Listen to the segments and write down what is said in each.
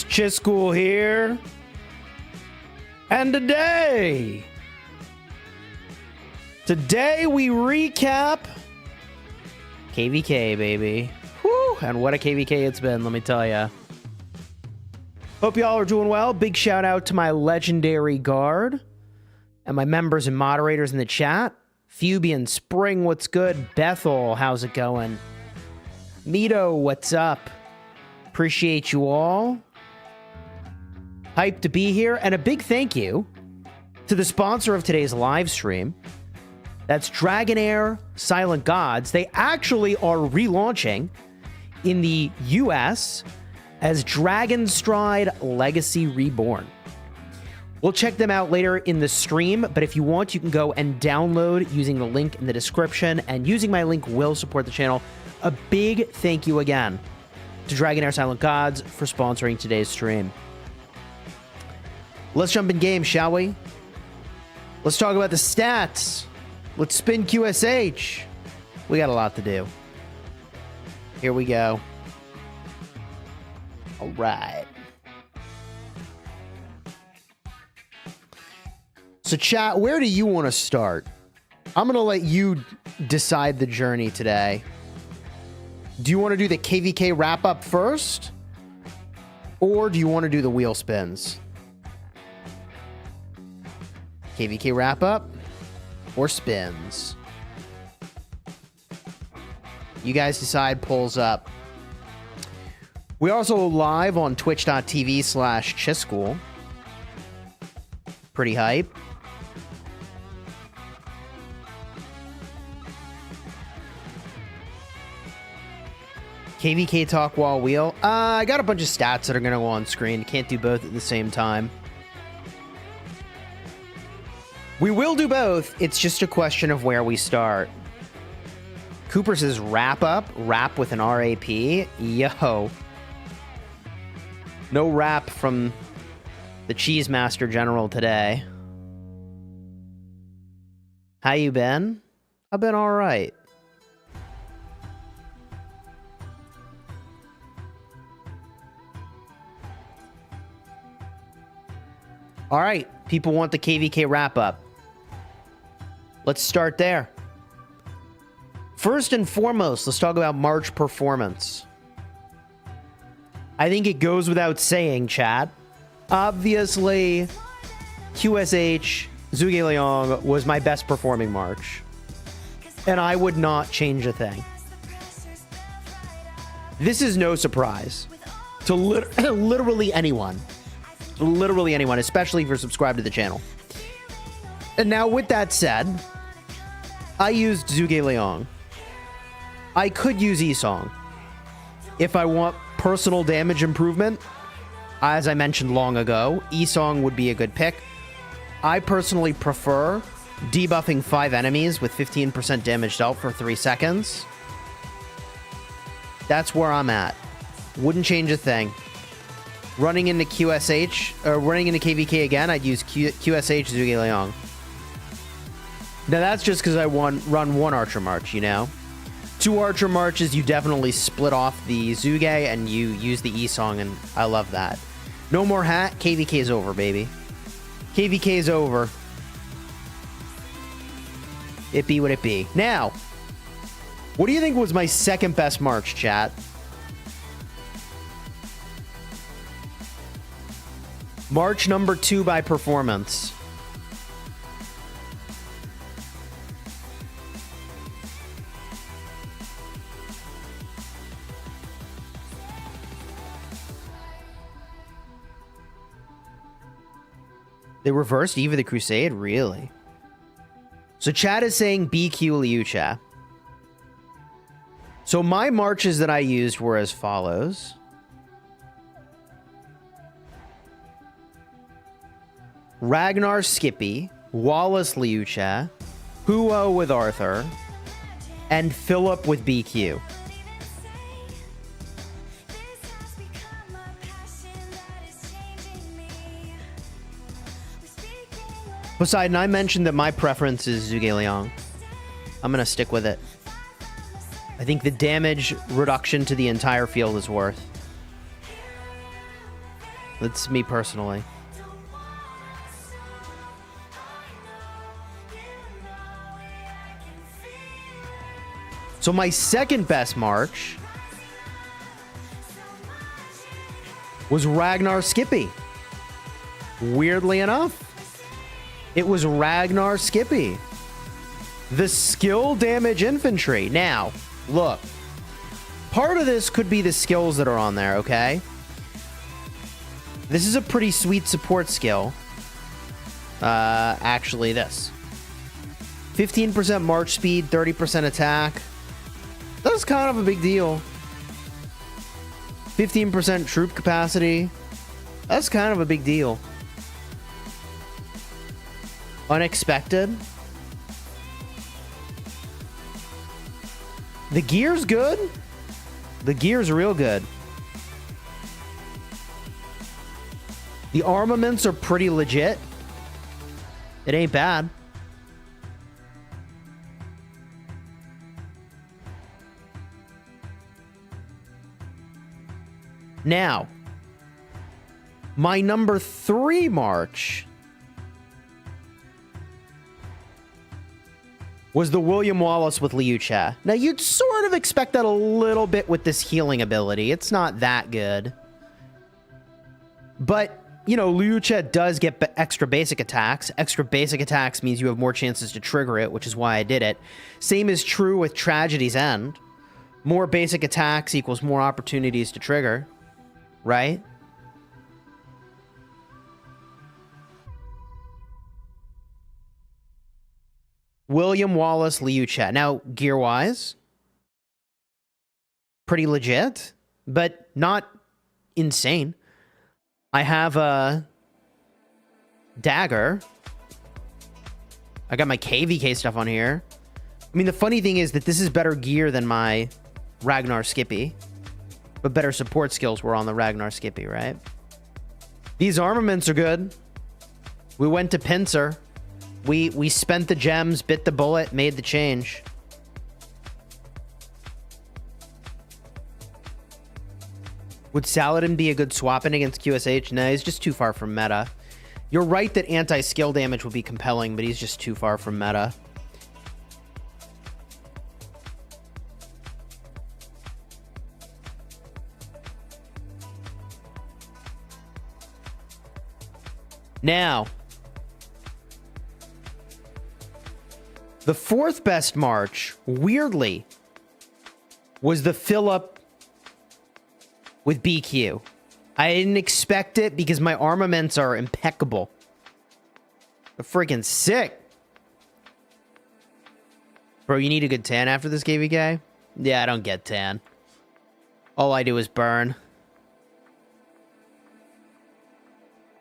Chisgule here. And today we recap KvK, baby. Whew, and what a KvK it's been, let me tell ya. Hope y'all are doing well. Big shout out to my legendary guard and my members and moderators in the chat. Fubian, Spring, what's good? Bethel, how's it going? Mito, what's up? Appreciate you all. Hyped to be here. And a big thank you to the sponsor of today's live stream. That's Dragonheir Silent Gods. They actually are relaunching in the US as Dragonstride Legacy Reborn. We'll check them out later in the stream, but if you want, you can go and download using the link in the description, and using my link will support the channel. A big thank you again to Dragonheir Silent Gods for sponsoring today's stream. Let's jump in game, shall we? Let's talk about the stats. Let's spin QSH. We got a lot to do. Here we go. All right. So chat, where do you want to start? I'm going to let you decide the journey today. Do you want to do the KvK wrap up first? Or do you want to do the wheel spins? KvK wrap up or spins? You guys decide, polls up. We're also live on twitch.tv/Chisgule. Pretty hype. KvK talk while wheel. I got a bunch of stats that are going to go on screen. Can't do both at the same time. We will do both. It's just a question of where we start. Cooper says wrap up. Wrap with an RAP. Yo. No rap from the Cheese Master General today. How you been? I've been all right. All right, people want the KvK wrap up. Let's start there. First and foremost, let's talk about March performance. I think it goes without saying, chat. Obviously, QSH, Zhuge Liang was my best performing March. And I would not change a thing. This is no surprise to literally anyone. Literally anyone, especially if you're subscribed to the channel. And now, with that said, I used Zhuge Liang. I could use Esong if I want personal damage improvement. As I mentioned long ago, Esong would be a good pick. I personally prefer debuffing 5 enemies with 15% damage dealt for 3 seconds. That's where I'm at. Wouldn't change a thing. Running into QSH, or running into KvK again, I'd use QSH Zhuge Liang. Now that's just because I run 1 Archer March, you know? 2 Archer Marches, you definitely split off the Zhuge and you use the Esong, and I love that. No more hat, KvK's over, baby. KvK's over. It be what it be. Now, what do you think was my second best March, chat? March number 2 by performance. They reversed Eve of the Crusade? Really? So chat is saying BQ Liucha. So my marches that I used were as follows. Ragnar Skippy, Wallace Liucha, Huo with Arthur, and Philip with BQ. Poseidon, I mentioned that my preference is Zhuge Liang. I'm going to stick with it. I think the damage reduction to the entire field is worth. That's me personally. So my second best March was Ragnar Skippy. Weirdly enough, it was Ragnar Skippy. The skill damage infantry. Now, look. Part of this could be the skills that are on there, okay? This is a pretty sweet support skill. Actually, this. 15% march speed, 30% attack. That's kind of a big deal. 15% troop capacity. That's kind of a big deal. Unexpected. The gear's good. The gear's real good. The armaments are pretty legit. It ain't bad. Now, my number 3 March was the William Wallace with Liu Che. Now, you'd sort of expect that a little bit with this healing ability. It's not that good. But, you know, Liu Che does get extra basic attacks. Extra basic attacks means you have more chances to trigger it, which is why I did it. Same is true with Tragedy's End. More basic attacks equals more opportunities to trigger. Right? William Wallace, Liu Che. Now, gear-wise, pretty legit, but not insane. I have a dagger. I got my KvK stuff on here. I mean, the funny thing is that this is better gear than my Ragnar Skippy. But better support skills were on the Ragnar Skippy, right? These armaments are good. We went to Pincer. We spent the gems, bit the bullet, made the change. Would Saladin be a good swap-in against QSH? No, he's just too far from meta. You're right that anti-skill damage would be compelling, but he's just too far from meta. Now, the 4th best March, weirdly, was the fill-up with BQ. I didn't expect it because my armaments are impeccable. They're freaking sick. Bro, you need a good tan after this KvK? Yeah, I don't get tan. All I do is burn.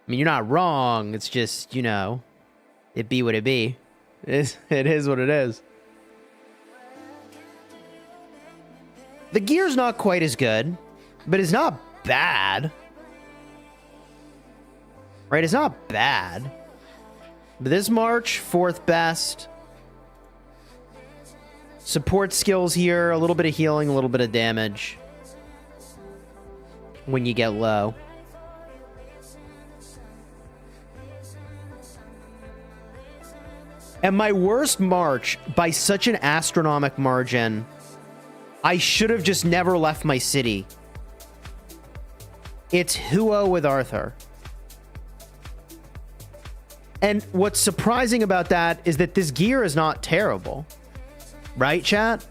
I mean, you're not wrong. It's just, you know, it be what it be. It is what it is. The gear's not quite as good, but it's not bad. Right? It's not bad. But this March, 4th best. Support skills here, a little bit of healing, a little bit of damage. When you get low. And my worst March, by such an astronomical margin, I should have just never left my city. It's Huo with Arthur. And what's surprising about that is that this gear is not terrible. Right, chat?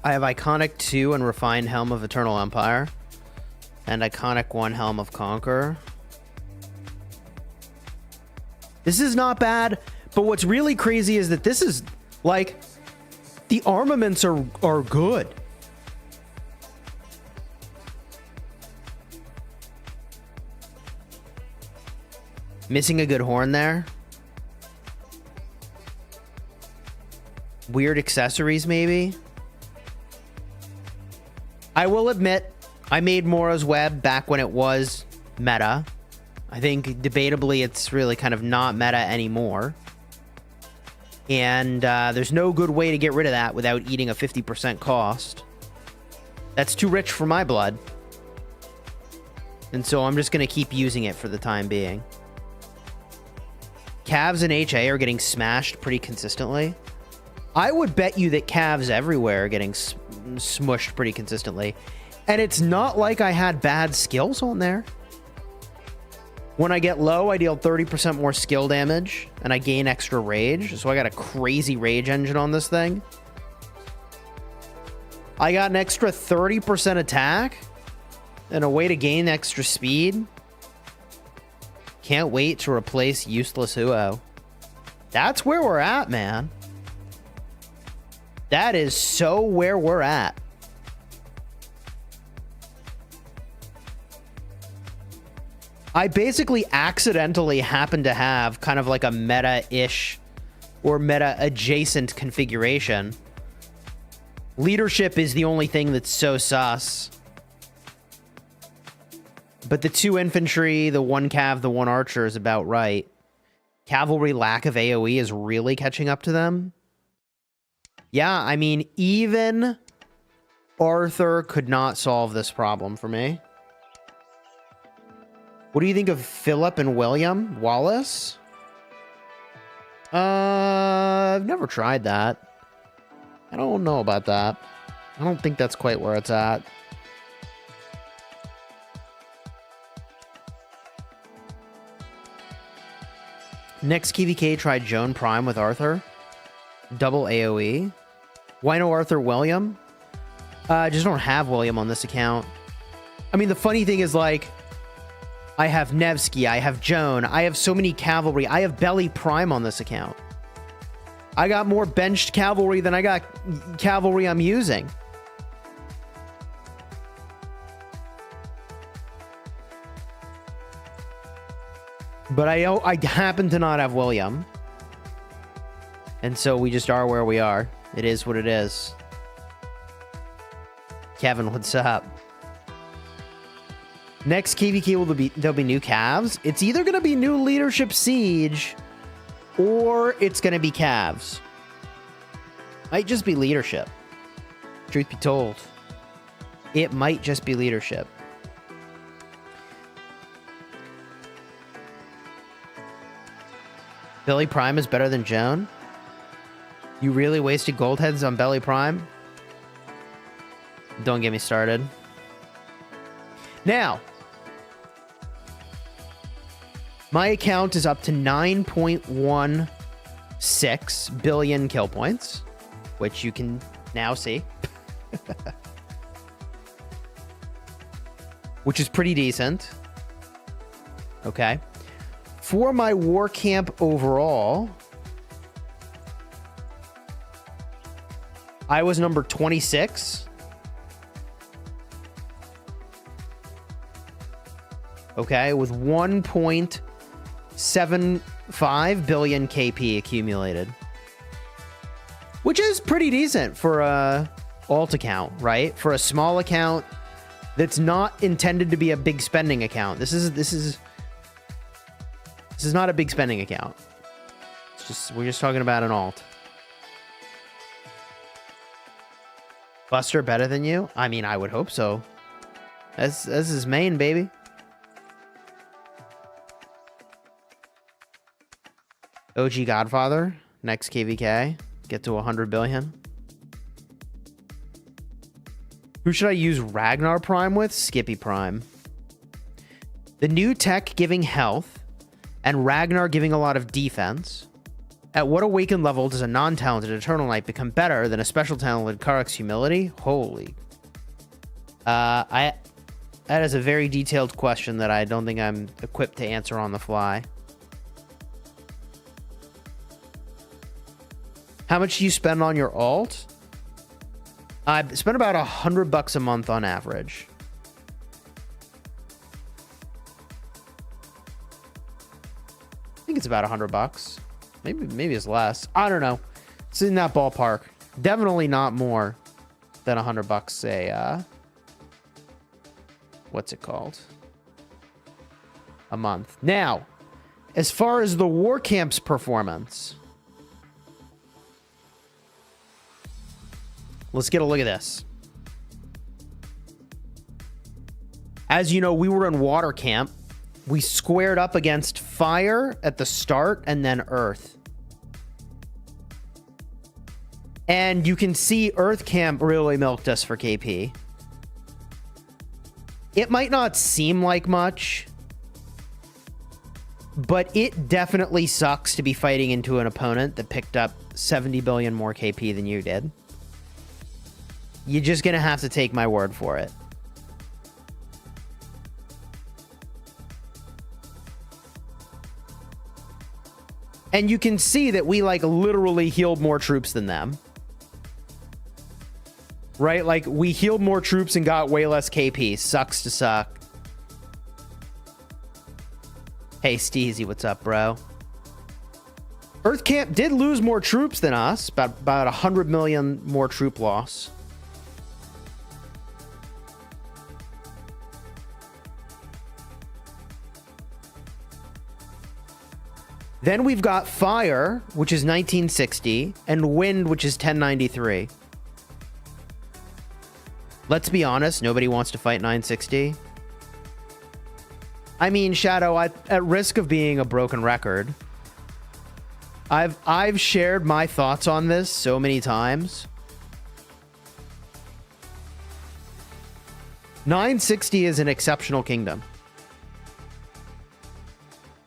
I have Iconic 2 and Refined Helm of Eternal Empire. And Iconic 1 Helm of Conqueror. This is not bad, but what's really crazy is that this is, like, the armaments are good. Missing a good horn there. Weird accessories, maybe. I will admit, I made Mora's Web back when it was meta. I think, debatably, it's really kind of not meta anymore. And there's no good way to get rid of that without eating a 50% cost. That's too rich for my blood. And so I'm just going to keep using it for the time being. Cavs and HA are getting smashed pretty consistently. I would bet you that Cavs everywhere are getting smushed pretty consistently. And it's not like I had bad skills on there. When I get low, I deal 30% more skill damage, and I gain extra rage. So I got a crazy rage engine on this thing. I got an extra 30% attack, and a way to gain extra speed. Can't wait to replace useless Huo. That's where we're at, man. That is so where we're at. I basically accidentally happen to have kind of like a meta-ish or meta-adjacent configuration. Leadership is the only thing that's so sus. But the 2 infantry, the 1 cav, the 1 archer is about right. Cavalry lack of AoE is really catching up to them. Yeah, I mean, even Arthur could not solve this problem for me. What do you think of Philip and William Wallace? I've never tried that. I don't know about that. I don't think that's quite where it's at. Next KvK tried Joan Prime with Arthur. Double AoE. Why no Arthur William? I just don't have William on this account. I mean, the funny thing is, like, I have Nevsky, I have Joan, I have so many cavalry. I have Belly Prime on this account. I got more benched cavalry than I got cavalry I'm using. But I happen to not have William. And so we just are where we are. It is what it is. Kevin, what's up? Next KvK there'll be new calves. It's either going to be new leadership siege or it's going to be calves. Might just be leadership. Truth be told. It might just be leadership. Belly Prime is better than Joan? You really wasted gold heads on Belly Prime? Don't get me started. Now, my account is up to 9.16 billion kill points, which you can now see. Which is pretty decent. Okay. For my war camp overall, I was number 26. Okay, with 1.75 billion KP accumulated. Which is pretty decent for a alt account, right? For a small account that's not intended to be a big spending account. This is not a big spending account. It's just, we're just talking about an alt. Buster better than you? I mean, I would hope so. That's his main, baby. OG Godfather. Next KvK. Get to 100 billion. Who should I use Ragnar Prime with? Skippy Prime. The new tech giving health and Ragnar giving a lot of defense. At what awakened level does a non-talented Eternal Knight become better than a special talented Karak's Humility? Holy. That is a very detailed question that I don't think I'm equipped to answer on the fly. How much do you spend on your alt? I spend about $100 a month on average. I think it's about $100. Maybe it's less. I don't know. It's in that ballpark. Definitely not more than $100 a what's it called? A month. Now, as far as the war camp's performance, let's get a look at this. As you know, we were in water camp. We squared up against fire at the start and then earth. And you can see earth camp really milked us for KP. It might not seem like much, but it definitely sucks to be fighting into an opponent that picked up 70 billion more KP than you did. You're just going to have to take my word for it. And you can see that we like literally healed more troops than them. Right? Like we healed more troops and got way less KP. Sucks to suck. Hey, Steezy, what's up, bro? Earth Camp did lose more troops than us. About 100 million more troop loss. Then we've got Fire, which is 1960, and Wind, which is 1093. Let's be honest, nobody wants to fight 960. I mean, Shadow, at risk of being a broken record, I've shared my thoughts on this so many times. 960 is an exceptional kingdom.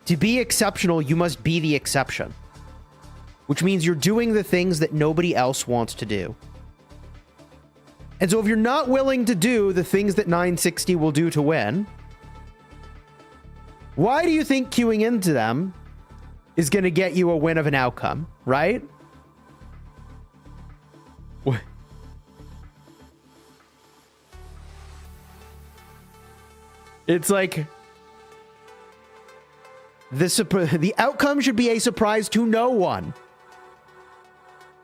To be exceptional, you must be the exception. Which means you're doing the things that nobody else wants to do. And so if you're not willing to do the things that 960 will do to win, why do you think queuing into them is going to get you a win of an outcome, right? What? It's like the outcome should be a surprise to no one.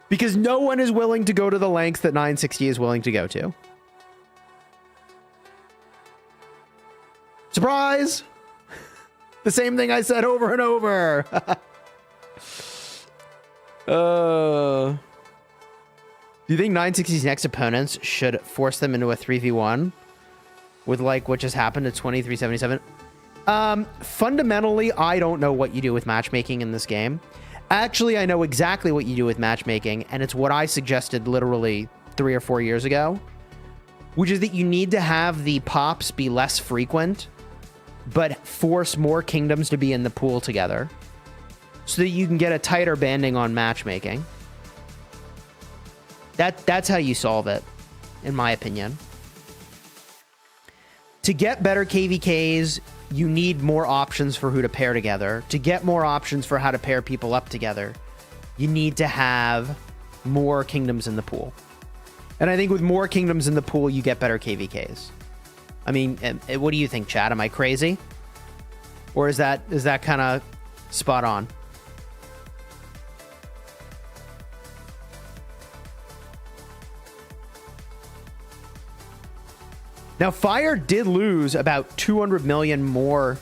Because no one is willing to go to the lengths that 960 is willing to go to. Surprise! The same thing I said over and over. Do you think 960's next opponents should force them into a 3v1 with like what just happened to 2377? Fundamentally, I don't know what you do with matchmaking in this game. Actually, I know exactly what you do with matchmaking, and it's what I suggested literally 3 or 4 years ago, which is that you need to have the pops be less frequent, but force more kingdoms to be in the pool together so that you can get a tighter banding on matchmaking. That's how you solve it, in my opinion. To get better KvKs, you need more options for who to pair together. To get more options for how to pair people up together, you need to have more kingdoms in the pool. And I think with more kingdoms in the pool, you get better KvKs. I mean, what do you think, Chad? Am I crazy? Or is that kind of spot on? Now, Fire did lose about 200 million more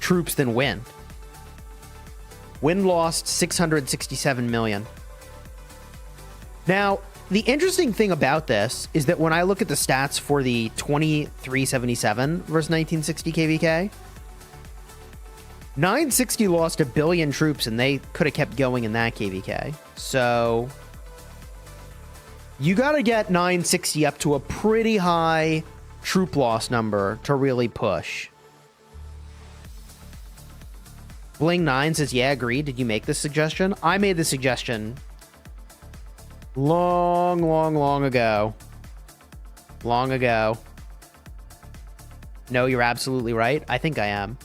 troops than Wind. Wind lost 667 million. Now, the interesting thing about this is that when I look at the stats for the 2377 versus 1960 KvK, 960 lost 1 billion troops and they could have kept going in that KvK. So you got to get 960 up to a pretty high troop loss number to really push. Bling 9 says, yeah, agreed. Did you make this suggestion? I made the suggestion long ago. Long ago. No, you're absolutely right. I think I am.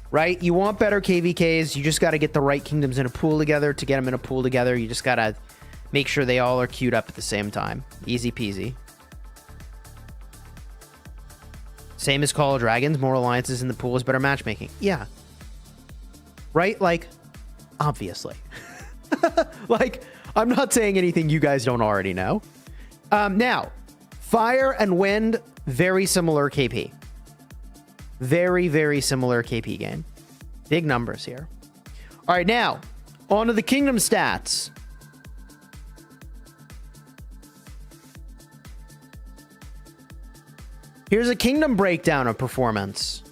Right? You want better KvKs. You just got to get the right kingdoms in a pool together. To get them in a pool together, you just got to make sure they all are queued up at the same time. Easy peasy. Same as Call of Dragons. More alliances in the pool is better matchmaking. Yeah. Right? Like, obviously. Like, I'm not saying anything you guys don't already know. Now, Fire and Wind, very similar KP. Very similar KP game. Big numbers here. All right, now, on to the kingdom stats. Here's a kingdom breakdown of performance.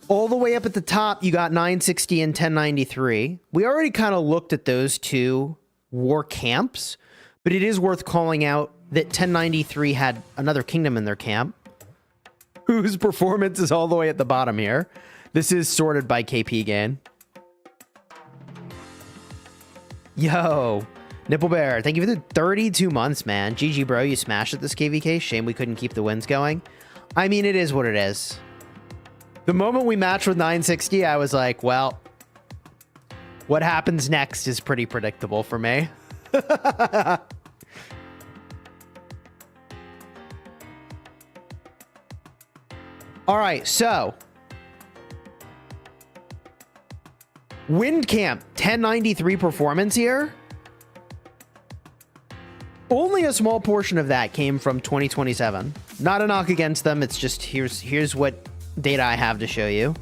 All the way up at the top, you got 960 and 1093. We already kind of looked at those two war camps, but it is worth calling out that 1093 had another kingdom in their camp, whose performance is all the way at the bottom here. This is sorted by KP gain. Yo, Nipple Bear, thank you for the 32 months, man. GG, bro, you smashed at this KvK. Shame we couldn't keep the wins going. I mean, it is what it is. The moment we matched with 960, I was like, well, what happens next is pretty predictable for me. All right, so Wind Camp 1093 performance here. Only a small portion of that came from 2027. Not a knock against them. It's just here's what data I have to show you.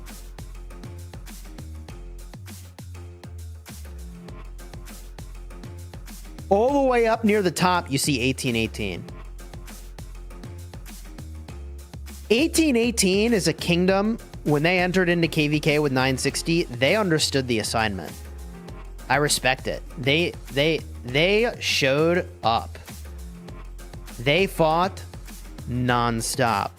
All the way up near the top, you see 1818. 1818 is a kingdom. When they entered into KvK with 960, they understood the assignment. I respect it. They showed up. They fought nonstop.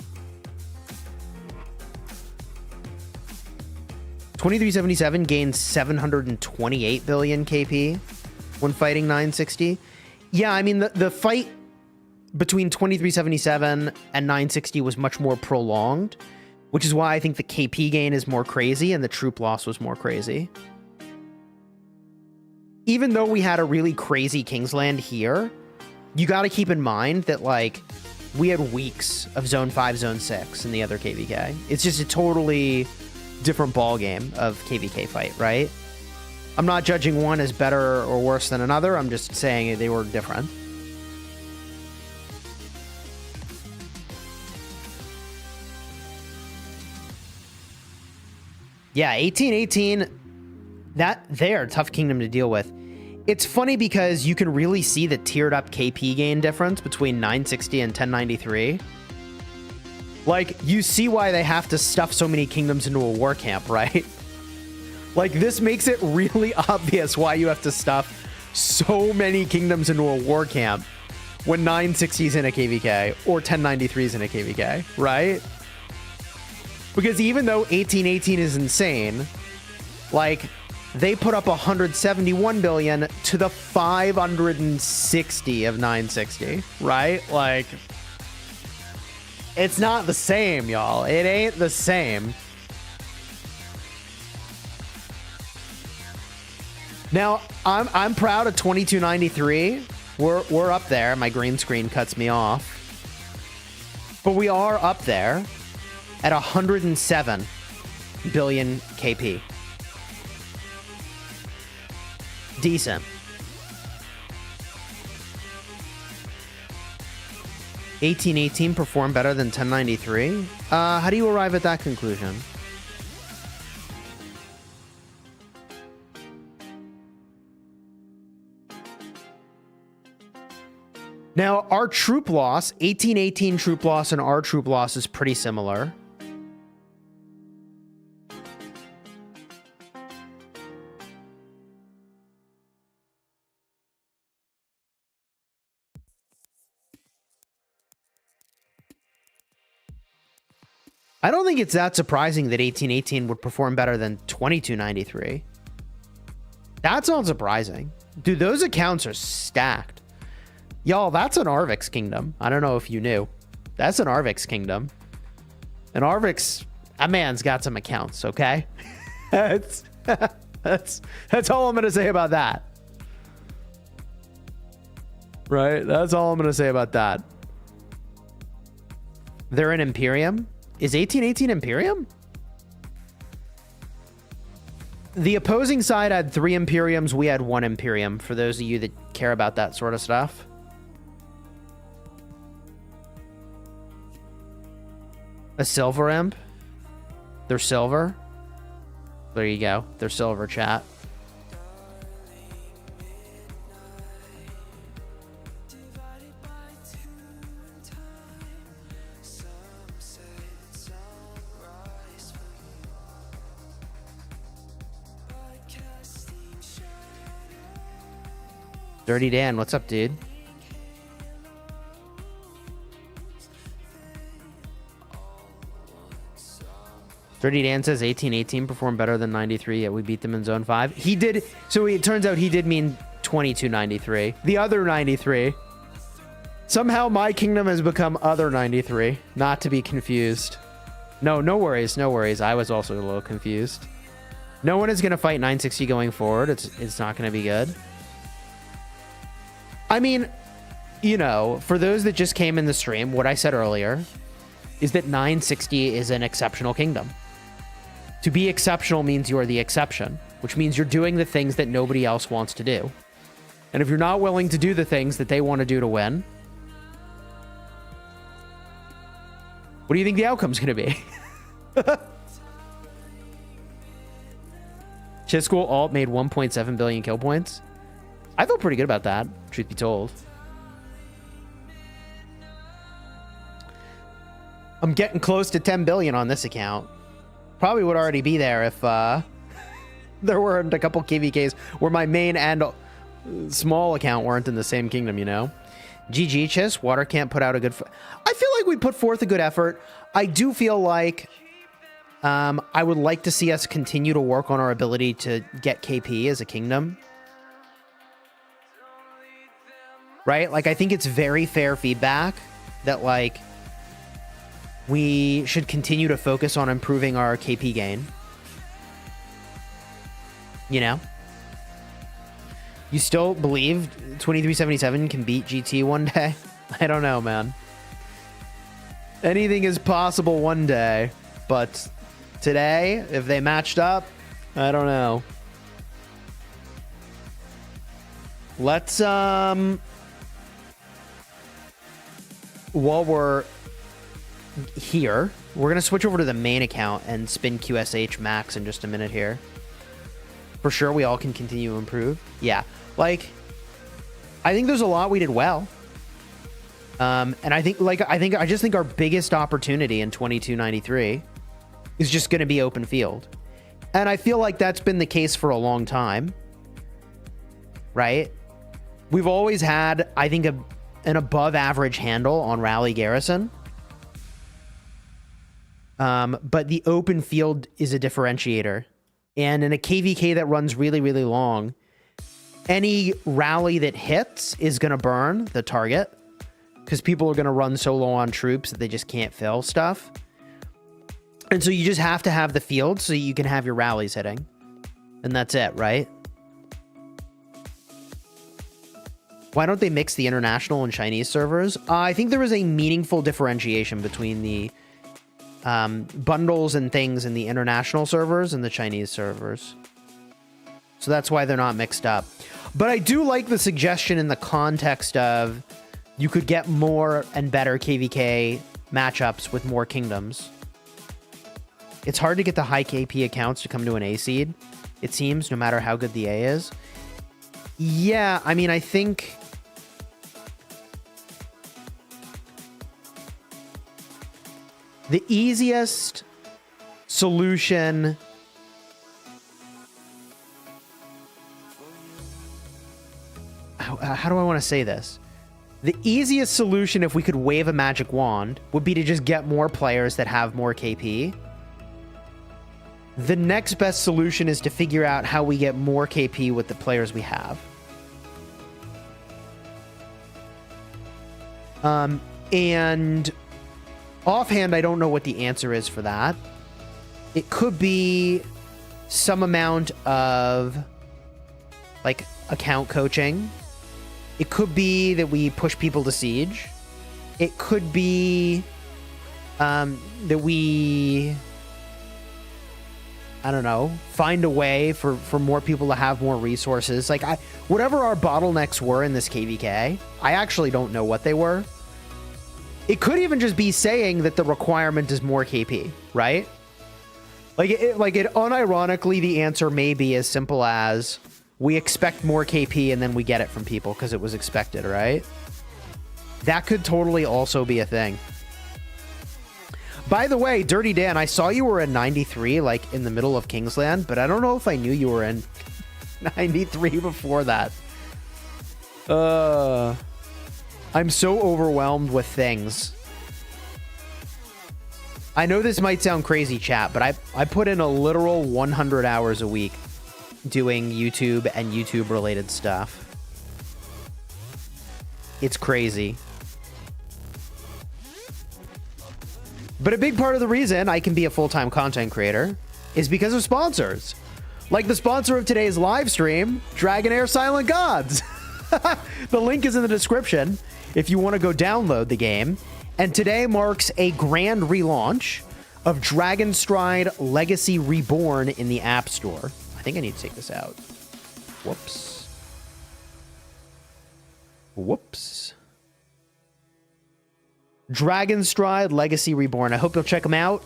2377 gained 728 billion KP when fighting 960. Yeah, I mean, the fight between 2377 and 960 was much more prolonged, which is why I think the KP gain is more crazy and the troop loss was more crazy. Even though we had a really crazy Kingsland here, you got to keep in mind that, like, we had weeks of Zone 5, Zone 6 in the other KvK. It's just a totally different ball game of KvK fight, right? I'm not judging one as better or worse than another. I'm just saying they were different. Yeah, 1818, they're a tough kingdom to deal with. It's funny because you can really see the tiered up KP gain difference between 960 and 1093. Like, you see why they have to stuff so many kingdoms into a war camp, right? Like, this makes it really obvious why you have to stuff so many kingdoms into a war camp when 960 is in a KvK or 1093 is in a KvK, right? Because even though 1818 is insane, like, they put up 171 billion to the 560 of 960, right? Like, it's not the same, y'all. It ain't the same. Now, I'm proud of 2293. We're up there. My green screen cuts me off. But we are up there at 107 billion KP. Decent. 1818 performed better than 1093. How do you arrive at that conclusion? Now, our troop loss, 1818 troop loss and our troop loss is pretty similar. I don't think it's that surprising that 1818 would perform better than 2293. That's not surprising. Dude, those accounts are stacked. Y'all, that's an Arvix kingdom. I don't know if you knew. That's an Arvix kingdom. And Arvix, a man's got some accounts, okay? that's all I'm going to say about that. Right? That's all I'm going to say about that. They're an Imperium. Is 1818 Imperium? The opposing side had 3 Imperiums. We had 1 Imperium, for those of you that care about that sort of stuff. A silver imp. They're silver. There you go. They're silver, chat. Dirty Dan, what's up, dude? Dirty Dan says 18-18 performed better than 93, yet we beat them in Zone 5. He did, so it turns out he did mean 22-93. The other 93. Somehow my kingdom has become other 93, not to be confused. No, no worries, no worries. I was also a little confused. No one is going to fight 960 going forward. It's not going to be good. I mean, you know, for those that just came in the stream, what I said earlier is that 960 is an exceptional kingdom. To be exceptional means you are the exception, which means you're doing the things that nobody else wants to do. And if you're not willing to do the things that they want to do to win, what do you think the outcome's going to be? Chisgule alt made 1.7 billion kill points. I feel pretty good about that, truth be told. I'm getting close to 10 billion on this account. Probably would already be there if there weren't a couple KvKs where my main and small account weren't in the same kingdom, you know? GG, Chis. Water can't put out a good... I feel like we put forth a good effort. I do feel like I would like to see us continue to work on our ability to get KP as a kingdom. Right? Like, I think it's very fair feedback that, like, we should continue to focus on improving our KP gain. You know? You still believe 2377 can beat GT one day? I don't know, man. Anything is possible one day, but today, if they matched up, I don't know. Let's, while we're here, we're going to switch over to the main account and spin QSH max in just a minute here. For sure, we all can continue to improve. Yeah, like, I think there's a lot we did well. And I just think our biggest opportunity in 2293 is just going to be open field. And I feel like that's been the case for a long time. Right? We've always had, I think, an above average handle on rally garrison. But the open field is a differentiator. And in a KvK that runs really, really long, any rally that hits is going to burn the target because people are going to run so low on troops that they just can't fill stuff. And so you just have to have the field so you can have your rallies hitting. And that's it, right? Why don't they mix the international and Chinese servers? I think there is a meaningful differentiation between the bundles and things in the international servers and the Chinese servers. So that's why they're not mixed up. But I do like the suggestion in the context of you could get more and better KvK matchups with more kingdoms. It's hard to get the high KP accounts to come to an A seed, it seems, no matter how good the A is. Yeah, I mean, I think... the easiest solution... How do I want to say this? The easiest solution, if we could wave a magic wand, would be to just get more players that have more KP. The next best solution is to figure out how we get more KP with the players we have. And offhand, I don't know what the answer is for that. It could be some amount of, like, account coaching. It could be that we push people to siege. It could be that we, I don't know, find a way for more people to have more resources. Like, whatever our bottlenecks were in this KvK, I actually don't know what they were. It could even just be saying that the requirement is more KP, right? Like, unironically, the answer may be as simple as we expect more KP and then we get it from people because it was expected, right? That could totally also be a thing. By the way, Dirty Dan, I saw you were in 93, like, in the middle of Kingsland, but I don't know if I knew you were in 93 before that. I'm so overwhelmed with things. I know this might sound crazy, chat, but I put in a literal 100 hours a week doing YouTube and YouTube-related stuff. It's crazy. But a big part of the reason I can be a full-time content creator is because of sponsors. Like the sponsor of today's live stream, Dragonheir Silent Gods. The link is in the description if you want to go download the game. And today marks a grand relaunch of Dragonstride Legacy Reborn in the App Store. I think I need to take this out. Whoops. Whoops. Dragonstride Legacy Reborn. I hope you'll check them out.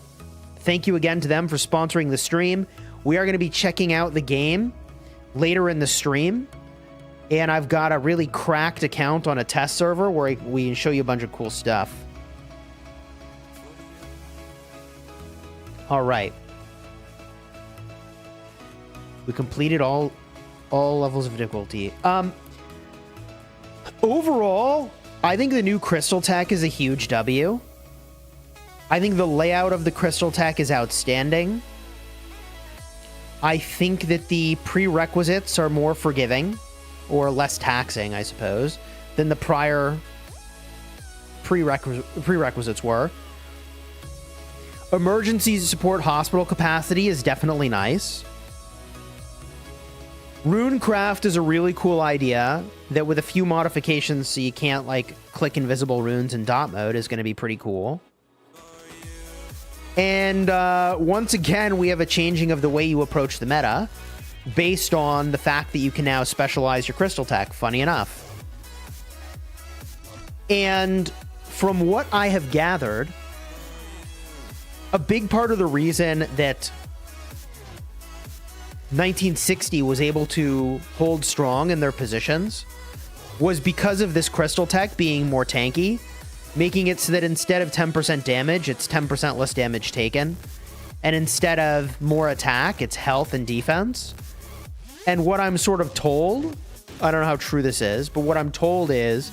Thank you again to them for sponsoring the stream. We are going to be checking out the game later in the stream. And I've got a really cracked account on a test server where we can show you a bunch of cool stuff. All right. We completed all levels of difficulty. Overall, I think the new crystal tech is a huge W. I think the layout of the crystal tech is outstanding. I think that the prerequisites are more forgiving, or less taxing, I suppose, than the prior prerequisites were. Emergency support hospital capacity is definitely nice. Runecraft is a really cool idea that with a few modifications so you can't like click invisible runes in dot mode is going to be pretty cool. And once again, we have a changing of the way you approach the meta based on the fact that you can now specialize your crystal tech, funny enough. And from what I have gathered, a big part of the reason that 1960 was able to hold strong in their positions was because of this crystal tech being more tanky, making it so that instead of 10% damage, it's 10% less damage taken. And instead of more attack, it's health and defense. And what I'm sort of told, I don't know how true this is, but what I'm told is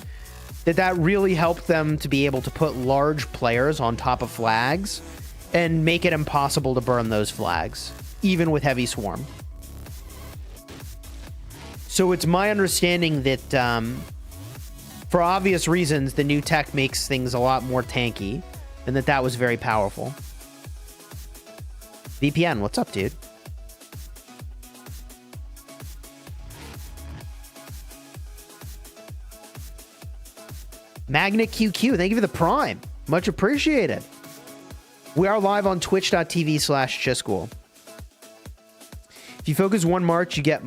that that really helped them to be able to put large players on top of flags and make it impossible to burn those flags, even with heavy swarm. So it's my understanding that, for obvious reasons, the new tech makes things a lot more tanky, and that was very powerful. VPN, what's up, dude? Magnet QQ, thank you for the prime. Much appreciated. We are live on twitch.tv/Chisgule. If you focus one march, you get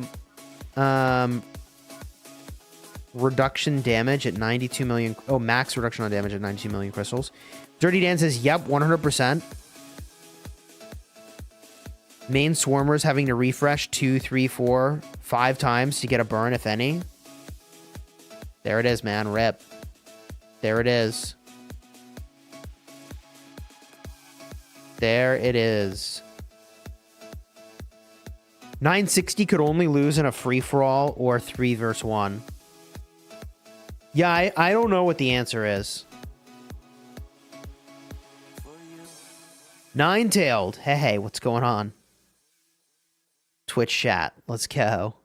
reduction damage at 92 million. Oh, max reduction on damage at 92 million crystals. Dirty Dan says, yep, 100%. Main swarmers having to refresh 2, 3, 4, 5 times to get a burn, if any. There it is, man. Rip. There it is. There it is. 960 could only lose in a free-for-all or 3 versus 1. Yeah, I don't know what the answer is. Nine-tailed. Hey, what's going on? Twitch chat. Let's go.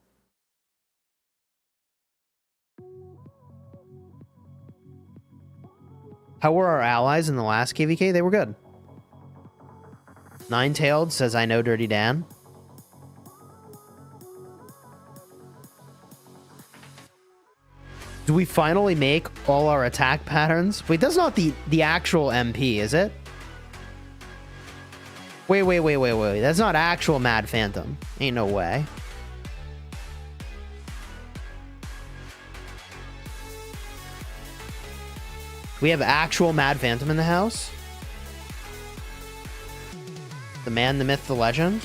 How were our allies in the last KvK? They were good. Nine-tailed says, I know Dirty Dan. Do we finally make all our attack patterns? Wait, that's not the actual MP, is it? Wait. That's not actual Mad Phantom. Ain't no way. We have actual Mad Phantom in the house? The man, the myth, the legend?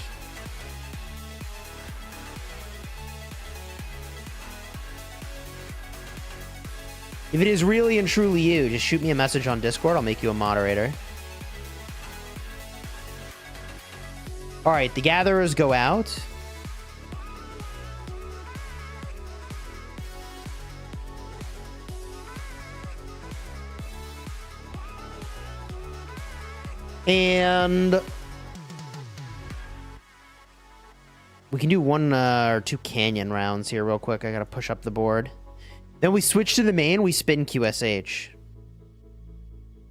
If it is really and truly you, just shoot me a message on Discord. I'll make you a moderator. All right, the gatherers go out. And we can do one or two canyon rounds here real quick. I gotta push up the board. Then we switch to the main. We spin QSH.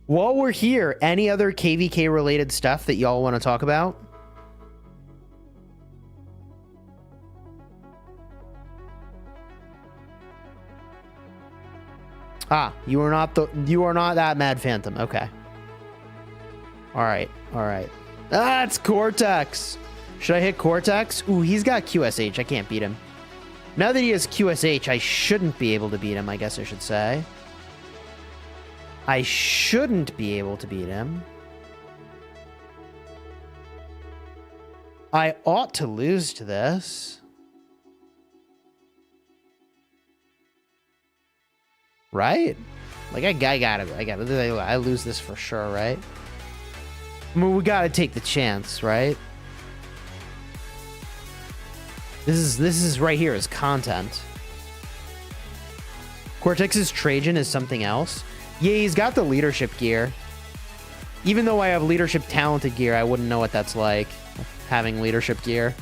While we're here, any other KvK related stuff that y'all want to talk about? Ah, you are not that Mad Phantom. Okay. All right. Ah, it's Cortex. Should I hit Cortex? Ooh, he's got QSH. I can't beat him. Now that he has QSH, I shouldn't be able to beat him, I guess I should say. I shouldn't be able to beat him. I ought to lose to this. Right? Like, I lose this for sure, right? I mean, we gotta take the chance, right? This is right here is content. Cortex's Trajan is something else. Yeah, he's got the leadership gear. Even though I have leadership talented gear, I wouldn't know what that's like, having leadership gear.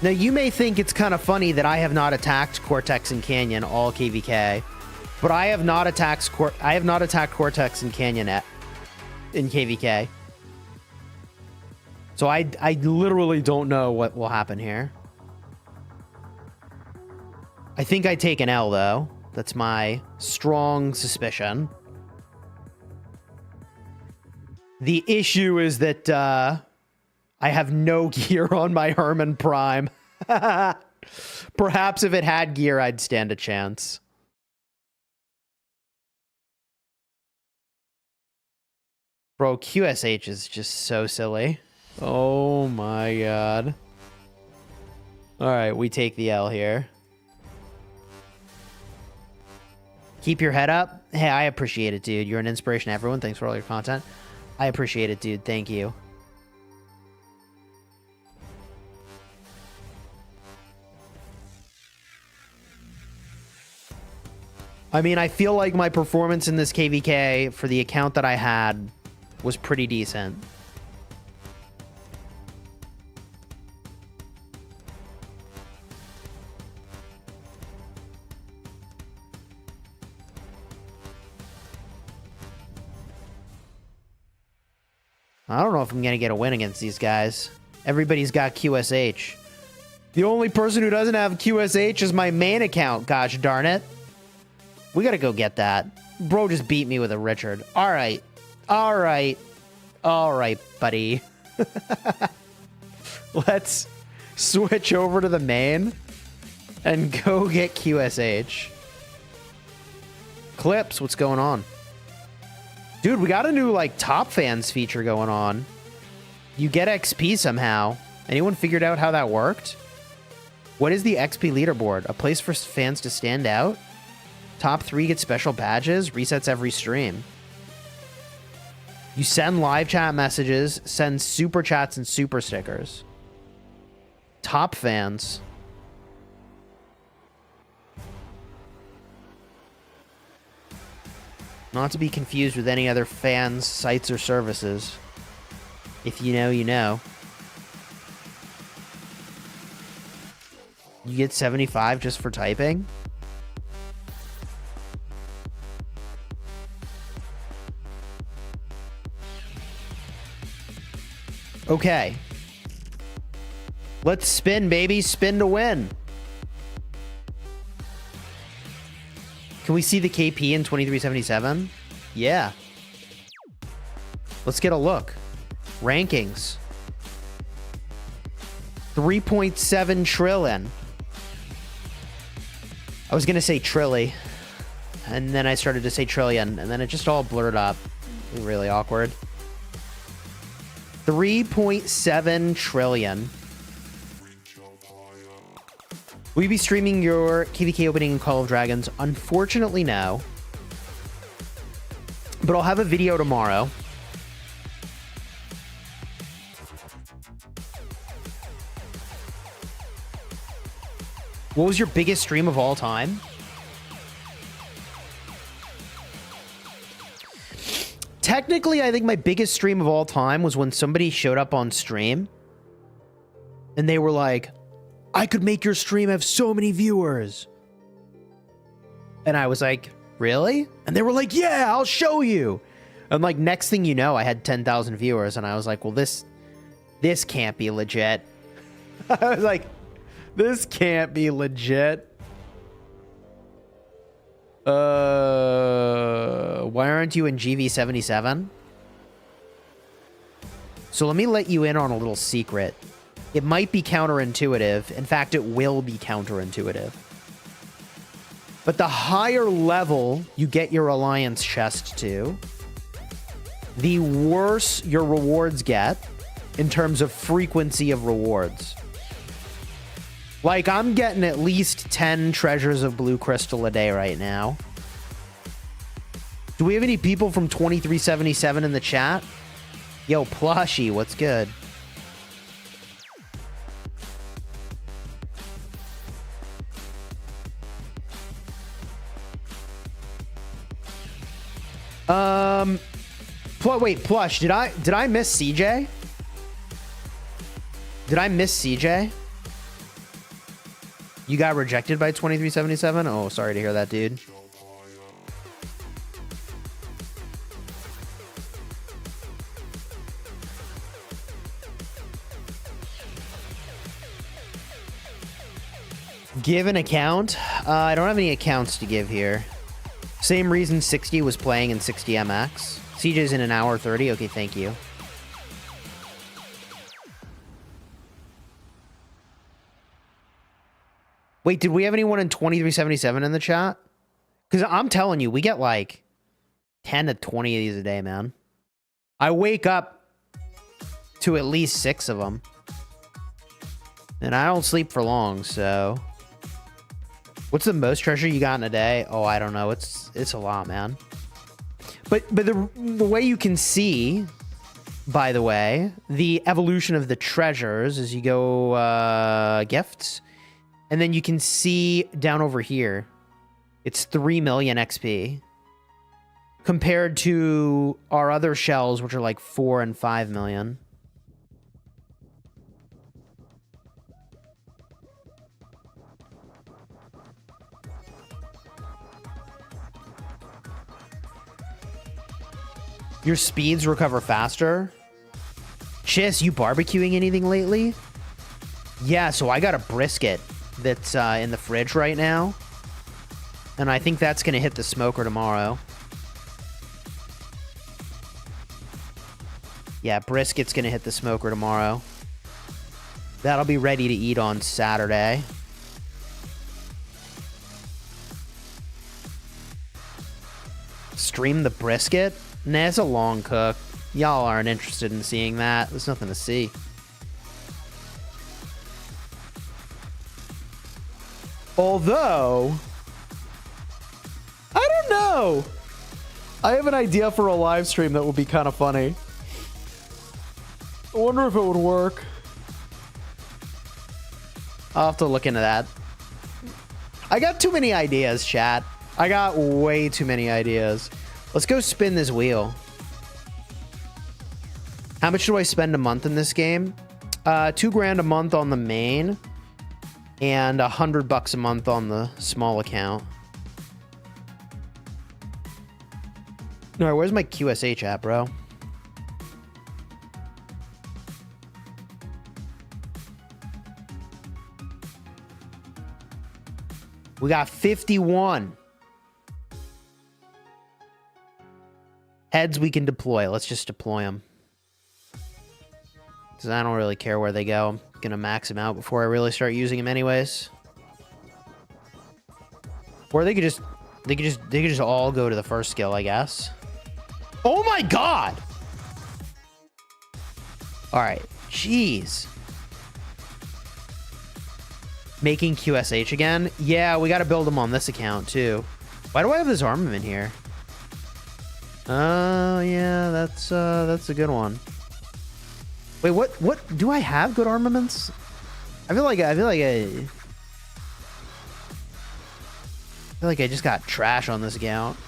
Now, you may think it's kind of funny that I have not attacked Cortex and Canyon all KvK, but I have not attacked Cortex and Canyon in KvK. So I literally don't know what will happen here. I think I take an L, though. That's my strong suspicion. The issue is that I have no gear on my Herman Prime. Perhaps if it had gear, I'd stand a chance. Bro, QSH is just so silly. Oh my god. Alright, we take the L here. Keep your head up. Hey, I appreciate it, dude. You're an inspiration to everyone. Thanks for all your content. I appreciate it, dude. Thank you. I mean, I feel like my performance in this KvK for the account that I had was pretty decent. I don't know if I'm going to get a win against these guys. Everybody's got QSH. The only person who doesn't have QSH is my main account, gosh darn it. We got to go get that. Bro just beat me with a Richard. All right. All right. All right, buddy. Let's switch over to the main and go get QSH. Clips, what's going on? Dude, we got a new, like, top fans feature going on. You get XP somehow. Anyone figured out how that worked? What is the XP leaderboard? A place for fans to stand out? Top 3 get special badges. Resets every stream. You send live chat messages, send super chats and super stickers. Top fans. Not to be confused with any other fans, sites, or services. If you know, you know. You get 75 just for typing? Okay. Let's spin, baby. Spin to win. Can we see the KP in 2377? Yeah. Let's get a look. Rankings. 3.7 trillion. I was going to say trilly. And then I started to say trillion. And then it just all blurred up. Really awkward. 3.7 trillion. Will you be streaming your KvK opening in Call of Dragons? Unfortunately, no. But I'll have a video tomorrow. What was your biggest stream of all time? Technically, I think my biggest stream of all time was when somebody showed up on stream and they were like, I could make your stream have so many viewers. And I was like, really? And they were like, yeah, I'll show you. And like, next thing you know, I had 10,000 viewers. And I was like, well, this can't be legit. I was like, this can't be legit. Why aren't you in GV77? So let me let you in on a little secret. It might be counterintuitive. In fact, it will be counterintuitive. But the higher level you get your alliance chest to, the worse your rewards get in terms of frequency of rewards. Like, I'm getting at least 10 treasures of blue crystal a day right now. Do we have any people from 2377 in the chat? Yo, Plushy, what's good? Wait, Plush, did I miss CJ? Did I miss CJ? You got rejected by 2377? Oh, sorry to hear that, dude. Give an account? I don't have any accounts to give here. Same reason 60 was playing in 60MX. CJ's in an hour 30. Okay, thank you. Wait, did we have anyone in 2377 in the chat? Because I'm telling you, we get like 10 to 20 of these a day, man. I wake up to at least 6 of them. And I don't sleep for long, so... What's the most treasure you got in a day? Oh, I don't know. It's a lot, man. But the way you can see, by the way, the evolution of the treasures is you go gifts, and then you can see down over here, it's 3 million XP compared to our other shells, which are like 4 and 5 million. Your speeds recover faster. Chis, you barbecuing anything lately? Yeah, so I got a brisket that's in the fridge right now. And I think that's going to hit the smoker tomorrow. Yeah, brisket's going to hit the smoker tomorrow. That'll be ready to eat on Saturday. Stream the brisket? Nah, it's a long cook. Y'all aren't interested in seeing that. There's nothing to see. Although, I don't know. I have an idea for a live stream that would be kind of funny. I wonder if it would work. I'll have to look into that. I got too many ideas, chat. I got way too many ideas. Let's go spin this wheel. How much do I spend a month in this game? $2 grand a month on the main, and $100 a month on the small account. All right, where's my QSH at, bro? We got 51. Heads we can deploy. Let's just deploy them. Because I don't really care where they go. I'm going to max them out before I really start using them anyways. Or they could just all go to the first skill, I guess. Oh my god! Alright. Jeez. Making QSH again? Yeah, we got to build them on this account too. Why do I have this armament here? Oh, yeah, that's a good one. Wait, what do I have good armaments? I feel like feel like I just got trash on this account.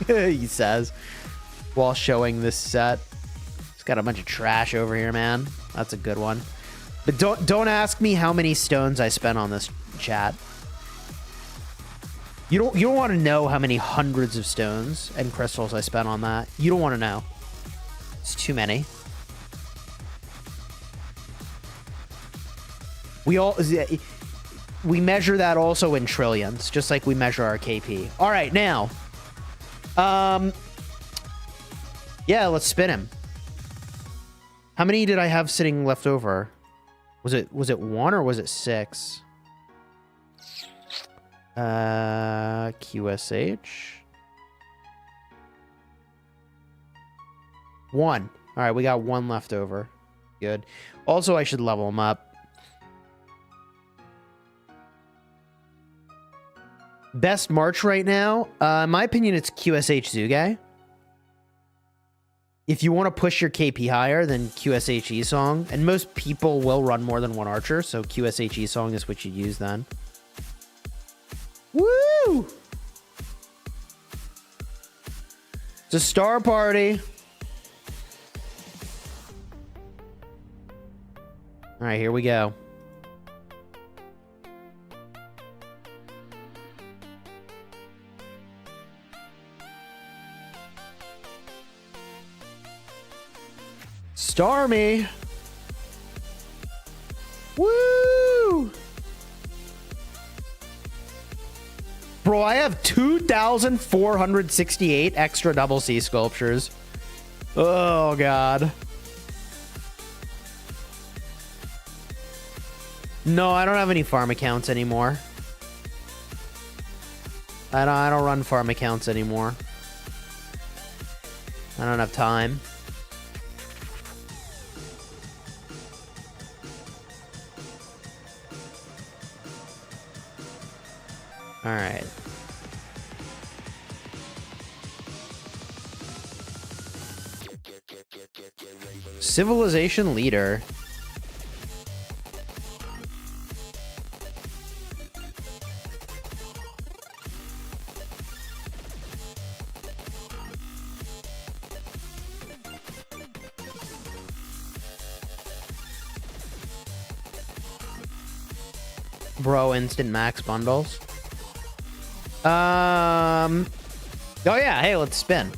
He says, while showing this set. It's got a bunch of trash over here, man. That's a good one. But don't ask me how many stones I spent on this chat. You don't want to know how many hundreds of stones and crystals I spent on that. You don't want to know. It's too many. We measure that also in trillions, just like we measure our KP. All right, now. Yeah, let's spin him. How many did I have sitting left over? Was it 1 or was it 6? QSH. 1. All right, we got 1 left over. Good. Also, I should level him up. Best March right now? In my opinion, it's QSH Zuge. If you want to push your KP higher, then QSH Esong. And most people will run more than 1 archer, so QSH Esong is what you use then. Woo! It's a star party. All right, here we go. Star me. Woo! Bro, I have 2,468 extra double C sculptures. Oh, God. No, I don't have any farm accounts anymore. I don't run farm accounts anymore. I don't have time. All right. Civilization leader. Bro, instant max bundles. Oh yeah, hey, let's spin.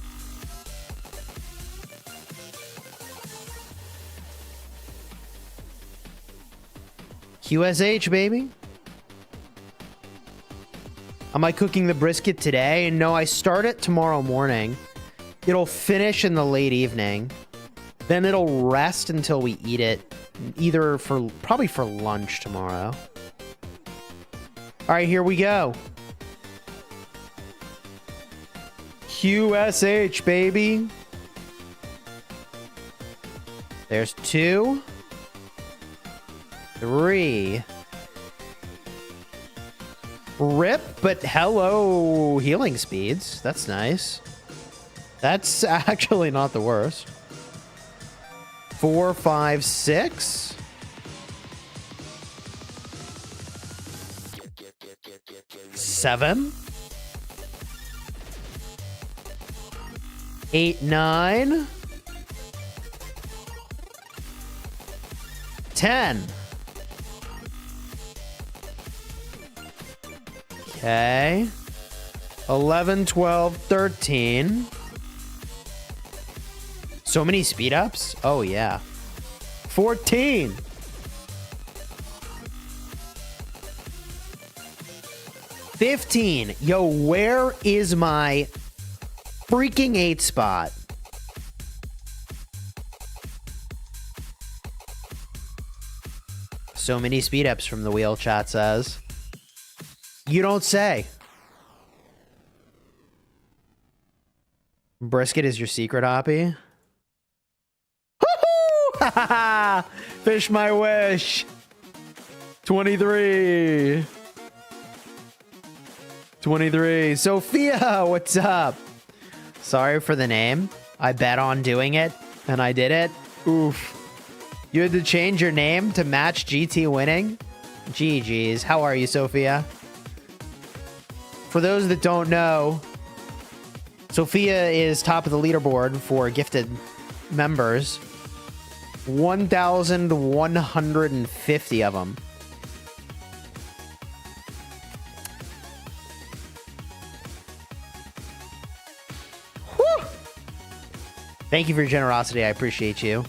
QSH, baby. Am I cooking the brisket today? No, I start it tomorrow morning. It'll finish in the late evening. Then it'll rest until we eat it. Probably for lunch tomorrow. All right, here we go. QSH, baby. There's 2, 3. Rip, but hello healing speeds. That's nice. That's actually not the worst. 4, 5, 6. 7. 8, 9. 10. Okay. 11, 12, 13. So many speed ups? Oh, yeah. 14. 15. Yo, where is my freaking 8 spot? So many speed ups from the wheel, chat says. You don't say. Brisket is your secret, Hoppy? Fish my wish. 23. 23. Sophia, what's up? Sorry for the name. I bet on doing it, and I did it. Oof. You had to change your name to match GT winning? GG's. How are you, Sophia? for those that don't know, Sophia is top of the leaderboard for gifted members. 1,150 of them. Whew. Thank you for your generosity. I appreciate you.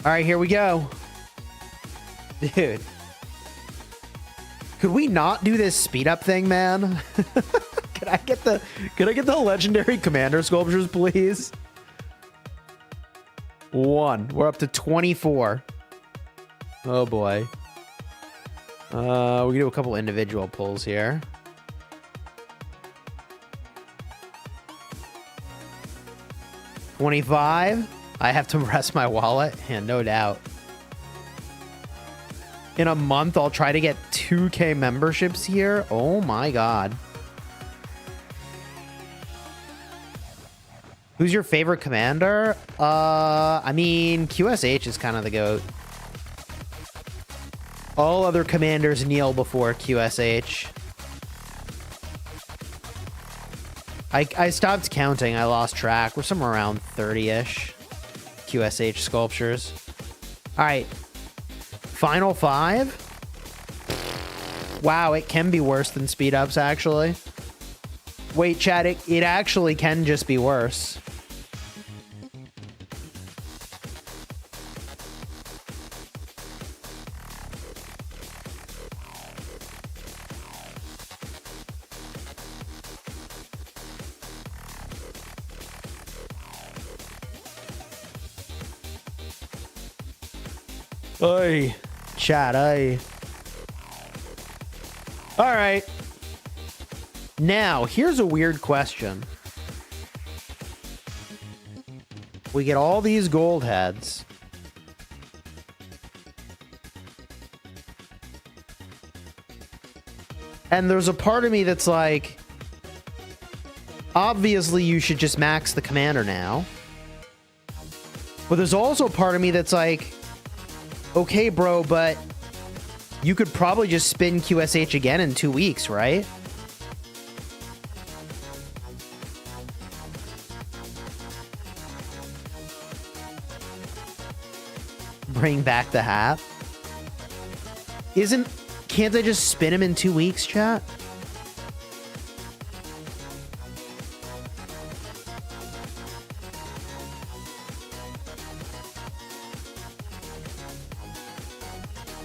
All right, here we go. Dude. Could we not do this speed up thing, man? Can I get the legendary commander sculptures, please? 1. We're up to 24. Oh boy. We can do a couple individual pulls here. $25. I have to rest my wallet, and no doubt. In a month, I'll try to get 2K memberships here. Oh my god. Who's your favorite commander? I mean, QSH is kind of the GOAT. All other commanders kneel before QSH. I stopped counting. I lost track. We're somewhere around 30-ish QSH sculptures. All right. Final 5. Wow, it can be worse than speed ups, actually. Wait, chat, it actually can just be worse. Oi, chat, oi. All right. Now, here's a weird question. We get all these gold heads. And there's a part of me that's like, obviously you should just max the commander now. But there's also a part of me that's like, okay, bro, but you could probably just spin QSH again in 2 weeks, right? Bring back the hat. Can't I just spin him in 2 weeks, chat?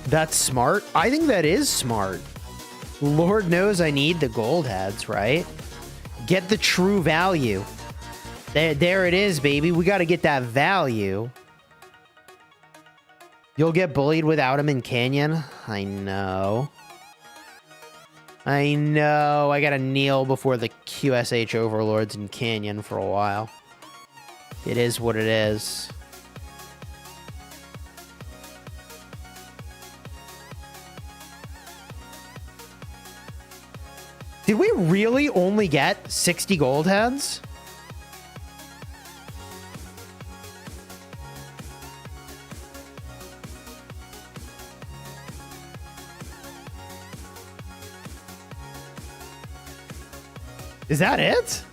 That's smart. I think that is smart. Lord knows I need the gold heads, right? Get the true value. There it is, baby. We got to get that value. You'll get bullied without him in Canyon. I know. I know. I got to kneel before the QSH overlords in Canyon for a while. It is what it is. Did we really only get 60 gold heads? Is that it?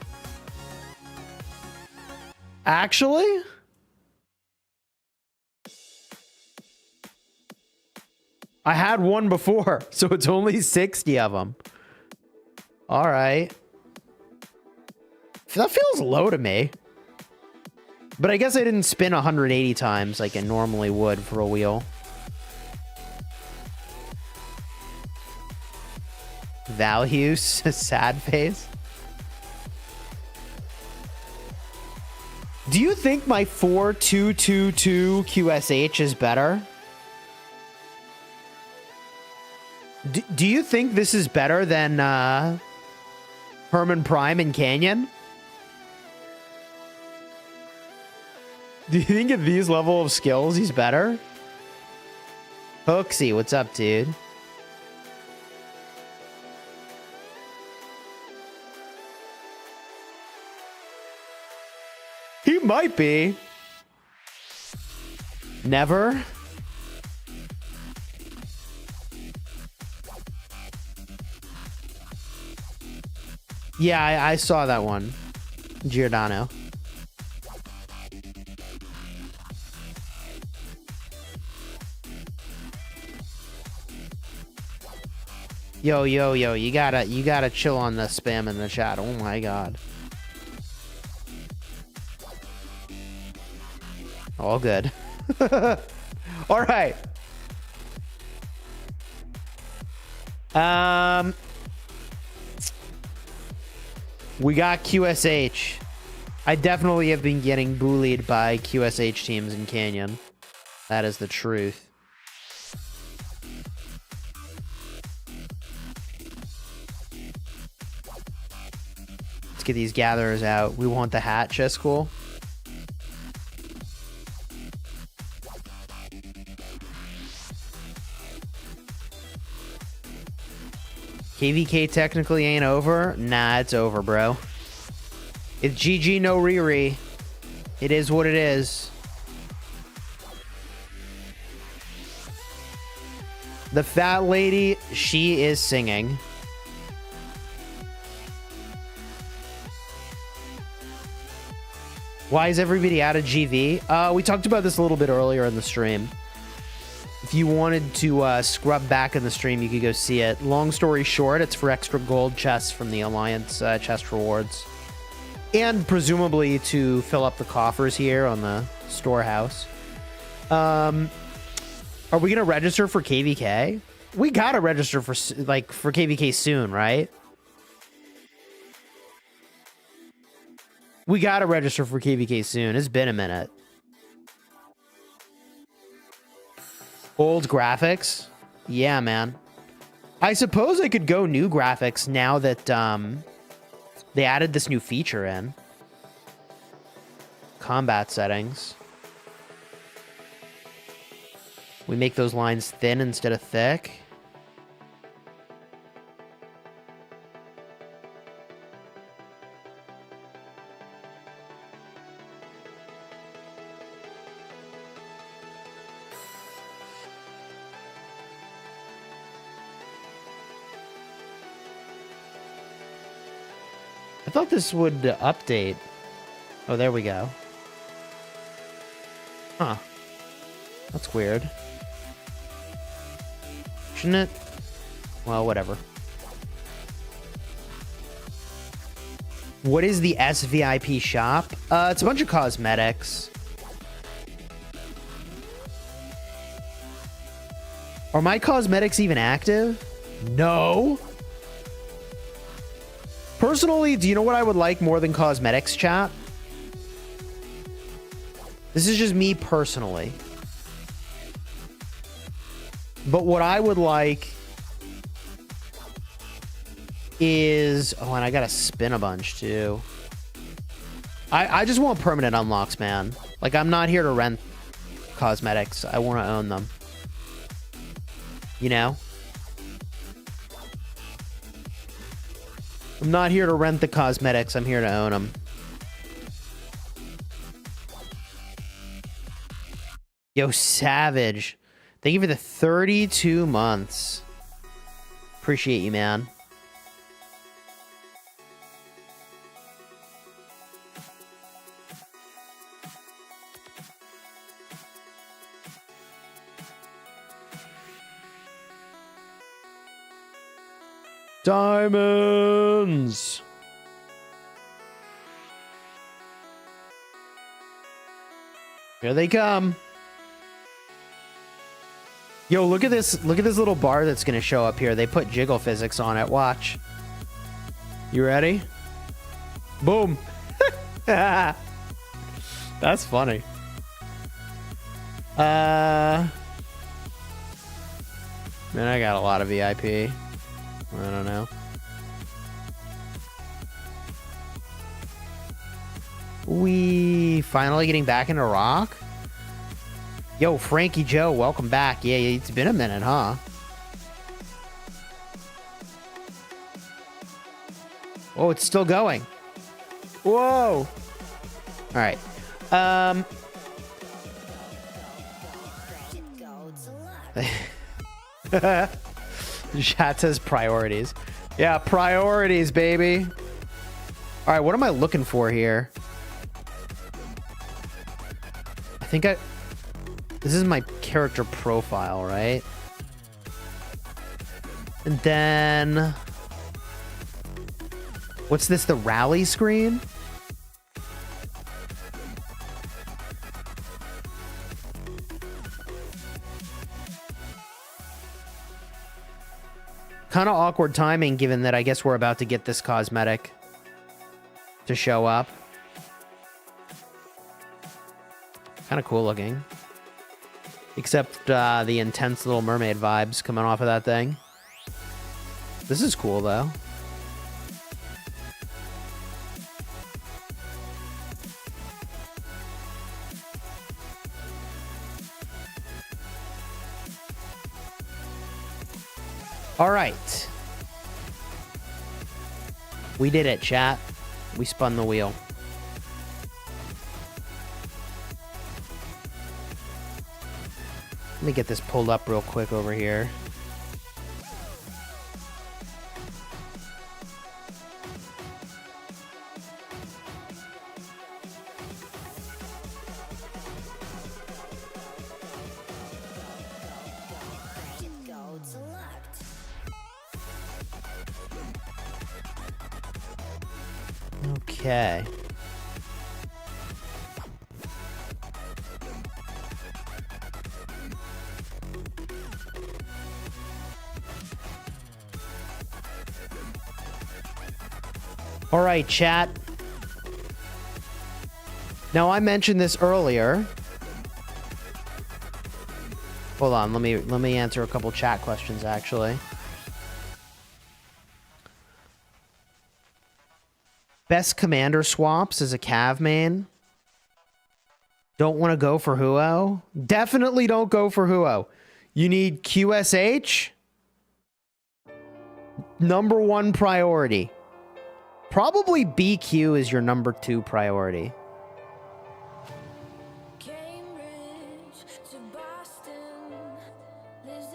Actually? I had one before, so it's only 60 of them. All right. That feels low to me. But I guess I didn't spin 180 times like I normally would for a wheel. Values, sad face. Do you think my 4222 QSH is better? Do you think this is better than Herman Prime and Canyon? Do you think at these level of skills he's better? Hooksy, what's up, dude? He might be. Never. Yeah, I saw that one. Giordano. Yo, you gotta chill on the spam in the chat. Oh my god. All good. All right. We got QSH. I definitely have been getting bullied by QSH teams in Canyon. That is the truth. Let's get these gatherers out. We want the hat, Chisgule. KvK technically ain't over. Nah, it's over, bro. It's GG, no Riri. It is what it is. The fat lady, she is singing. Why is everybody out of GV? We talked about this a little bit earlier in the stream. If you wanted to scrub back in the stream, you could go see it. Long story short, it's for extra gold chests from the Alliance chest rewards. And presumably to fill up the coffers here on the storehouse. Are we going to register for KvK? We got to register for KvK soon, right? We got to register for KvK soon. It's been a minute. Old graphics? Yeah, man. I suppose I could go new graphics now that they added this new feature in. Combat settings. We make those lines thin instead of thick. I thought this would update. Oh, there we go. Huh. That's weird. Shouldn't it? Well, whatever. What is the SVIP shop? It's a bunch of cosmetics. Are my cosmetics even active? No. Personally, do you know what I would like more than cosmetics, chat? This is just me personally. But what I would like is... Oh, and I gotta spin a bunch, too. I just want permanent unlocks, man. Like, I'm not here to rent cosmetics. I want to own them. You know? I'm not here to rent the cosmetics. I'm here to own them. Yo, Savage. Thank you for the 32 months. Appreciate you, man. Diamonds. Here they come. Yo, look at this. Look at this little bar that's going to show up here. They put jiggle physics on it. Watch. You ready? Boom. That's funny. Man, I got a lot of VIP. I don't know. We finally getting back into rock. Yo, Frankie Joe, welcome back. Yeah, it's been a minute, huh? Oh, it's still going. Whoa. All right. Chat says priorities. Yeah, priorities, baby. All right, what am I looking for here? I think this is my character profile, right? And then what's this, the rally screen? Kind of awkward timing, given that I guess we're about to get this cosmetic to show up. Kind of cool looking. Except the intense Little Mermaid vibes coming off of that thing. This is cool, though. All right. We did it, chat. We spun the wheel. Let me get this pulled up real quick over here. Okay. All right, chat. Now, I mentioned this earlier. Hold on, let me answer a couple chat questions, actually. Best commander swaps as a Cav main. Don't want to go for Huo? Definitely don't go for Huo. You need QSH. Number 1 priority. Probably BQ is your number 2 priority.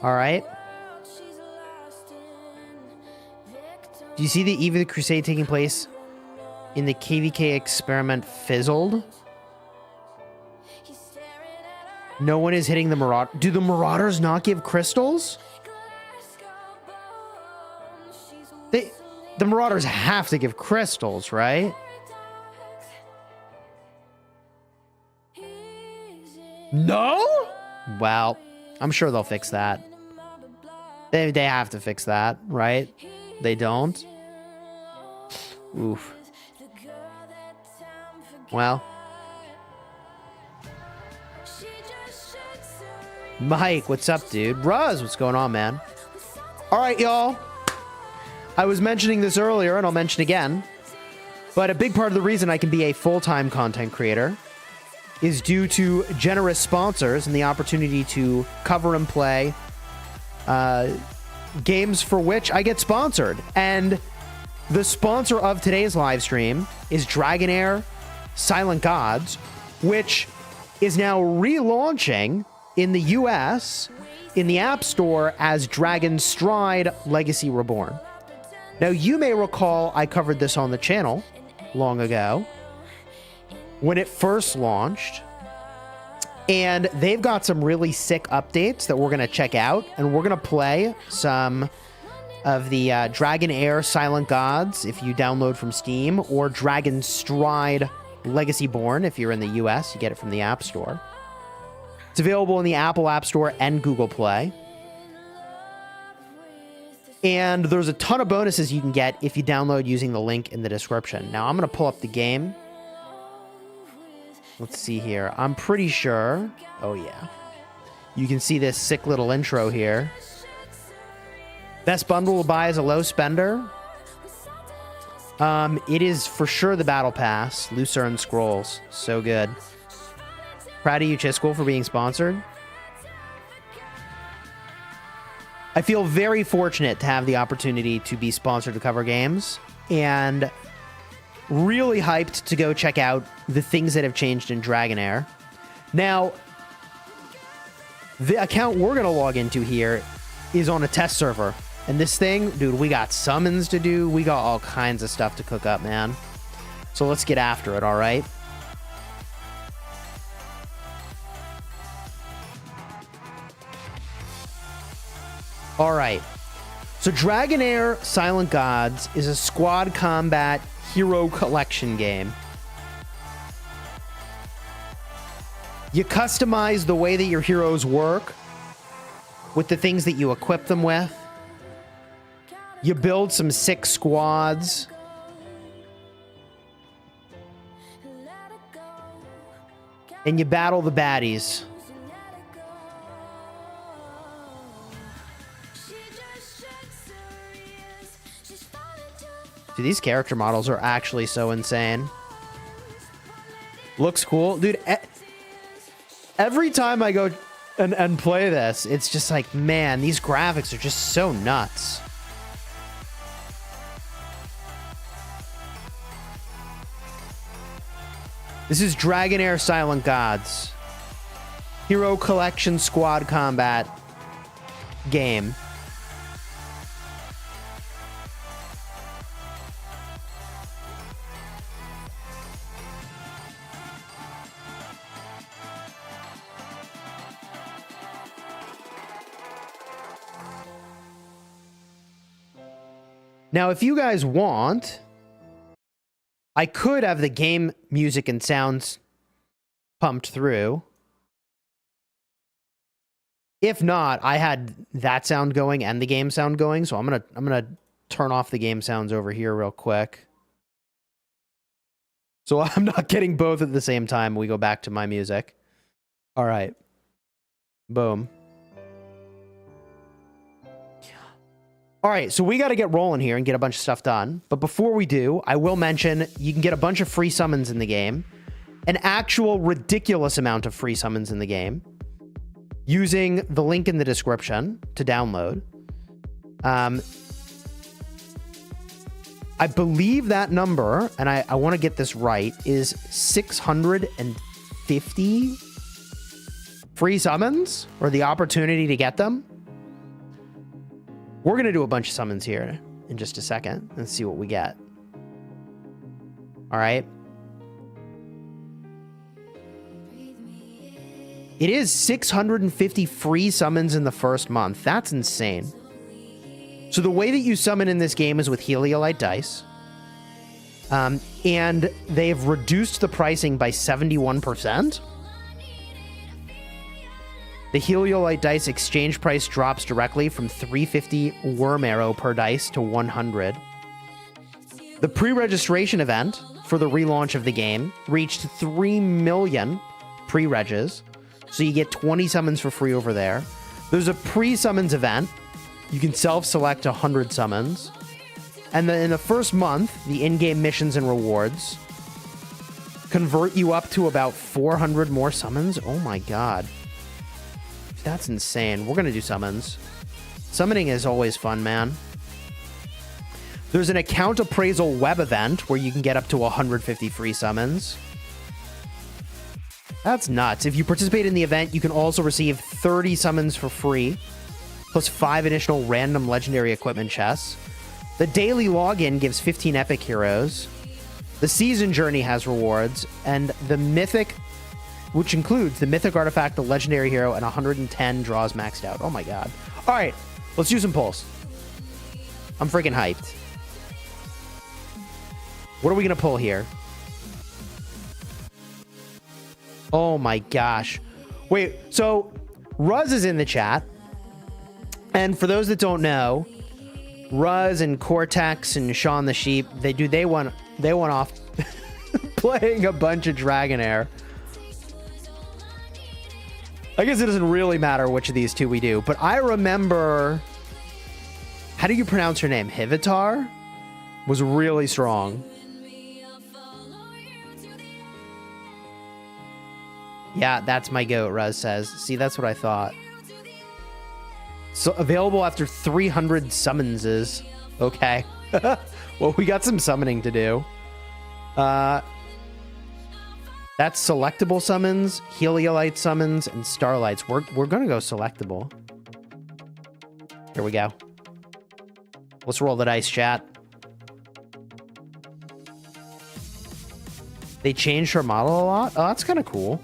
All right. Do you see the Eve of the Crusade taking place in the KvK experiment fizzled? No one is hitting the Marauder. Do the Marauders not give crystals? The Marauders have to give crystals, right? No? Well, I'm sure they'll fix that. They have to fix that, right? They don't? Oof. Well. Mike, what's up, dude? Ruz, what's going on, man? All right, y'all. I was mentioning this earlier, and I'll mention again, but a big part of the reason I can be a full-time content creator is due to generous sponsors and the opportunity to cover and play games for which I get sponsored. And the sponsor of today's live stream is Dragonheir Silent Gods, which is now relaunching in the US in the App Store as Dragonstride Legacy Reborn. Now, you may recall I covered this on the channel long ago when it first launched, and they've got some really sick updates that we're going to check out, and we're going to play some of the Dragonheir Silent Gods if you download from Steam, or Dragonstride Legacy Born if you're in the US. You get it from the App Store. It's available in the Apple App Store and Google Play. And there's a ton of bonuses you can get if you download using the link in the description. Now, I'm going to pull up the game. Let's see here. I'm pretty sure. Oh, yeah. You can see this sick little intro here. Best bundle to buy is a low spender. It is for sure the Battle Pass. Lucerne Scrolls. So good. Proud of you, Chisgule, for being sponsored. I feel very fortunate to have the opportunity to be sponsored to cover games, and really hyped to go check out the things that have changed in Dragonheir. Now, the account we're going to log into here is on a test server. And this thing, dude, we got summons to do. We got all kinds of stuff to cook up, man. So let's get after it, all right? All right. So Dragonheir Silent Gods is a squad combat hero collection game. You customize the way that your heroes work with the things that you equip them with. You build some sick squads. And you battle the baddies. Dude, these character models are actually so insane. Looks cool. Dude, every time I go and play this, it's just like, man, these graphics are just so nuts. This is Dragonheir Silent Gods. Hero Collection Squad Combat game. Now, if you guys want, I could have the game music and sounds pumped through. If not, I had that sound going and the game sound going, so I'm gonna turn off the game sounds over here real quick. So I'm not getting both at the same time. We go back to my music. All right. Boom. All right, so we got to get rolling here and get a bunch of stuff done. But before we do, I will mention you can get a bunch of free summons in the game. An actual ridiculous amount of free summons in the game. Using the link in the description to download. I believe that number, and I want to get this right, is 650 free summons, or the opportunity to get them. We're going to do a bunch of summons here in just a second and see what we get. All right. It is 650 free summons in the first month. That's insane. So the way that you summon in this game is with Heliolite dice. And they've reduced the pricing by 71%. The Heliolite dice exchange price drops directly from 350 worm arrow per dice to 100. The pre-registration event for the relaunch of the game reached 3 million pre-regs, so you get 20 summons for free over there. There's a pre-summons event. You can self-select 100 summons. And then in the first month, the in-game missions and rewards convert you up to about 400 more summons. Oh my god. That's insane. We're going to do summons. Summoning is always fun, man. There's an account appraisal web event where you can get up to 150 free summons. That's nuts. If you participate in the event, you can also receive 30 summons for free, plus 5 additional random legendary equipment chests. The daily login gives 15 epic heroes. The season journey has rewards, and the mythic, which includes the mythic artifact, the legendary hero, and 110 draws maxed out. Oh my god. All right, let's do some pulls. I'm freaking hyped. What are we going to pull here? Oh my gosh. Wait, so Ruz is in the chat. And for those that don't know, Ruz and Cortex and Sean the Sheep, they went off playing a bunch of Dragonheir. I guess it doesn't really matter which of these two we do, but I remember, how do you pronounce her name? Hivitar was really strong. Yeah, that's my goat, Ruz says. See, that's what I thought. So available after 300 summonses. Okay. Well, we got some summoning to do. That's selectable summons, Heliolite summons, and Starlights. We're going to go selectable. Here we go. Let's roll the dice, chat. They changed her model a lot. Oh, that's kind of cool.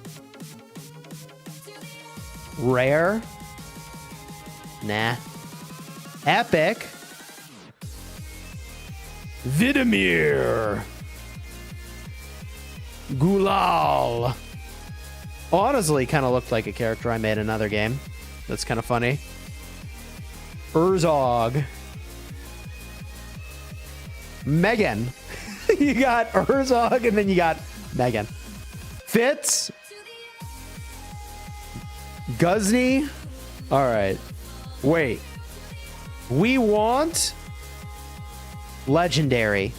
Rare. Nah. Epic. Vidimir. Gulal. Honestly, kind of looked like a character I made in another game. That's kind of funny. Urzog. Megan. You got Urzog and then you got Megan. Fitz. Guzni. All right. Wait. We want legendary.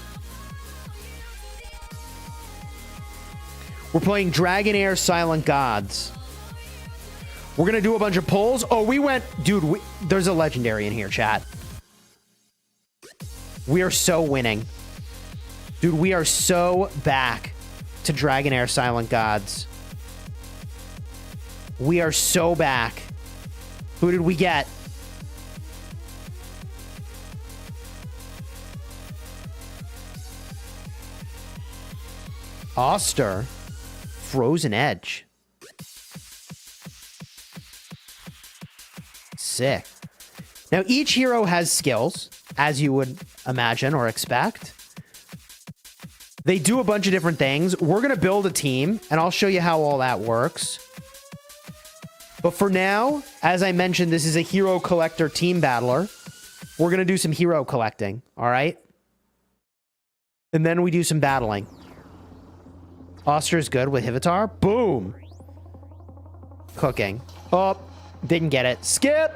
We're playing Dragonheir Silent Gods. We're going to do a bunch of polls. Oh, we went... Dude, there's a legendary in here, chat. We are so winning. Dude, we are so back to Dragonheir Silent Gods. We are so back. Who did we get? Oster. Frozen Edge. Sick. Now, each hero has skills, as you would imagine or expect. They do a bunch of different things. We're going to build a team, and I'll show you how all that works. But for now, as I mentioned, this is a hero collector team battler. We're going to do some hero collecting, all right? And then we do some battling. Oster's good with Hivitar. Boom. Cooking. Oh, didn't get it. Skip.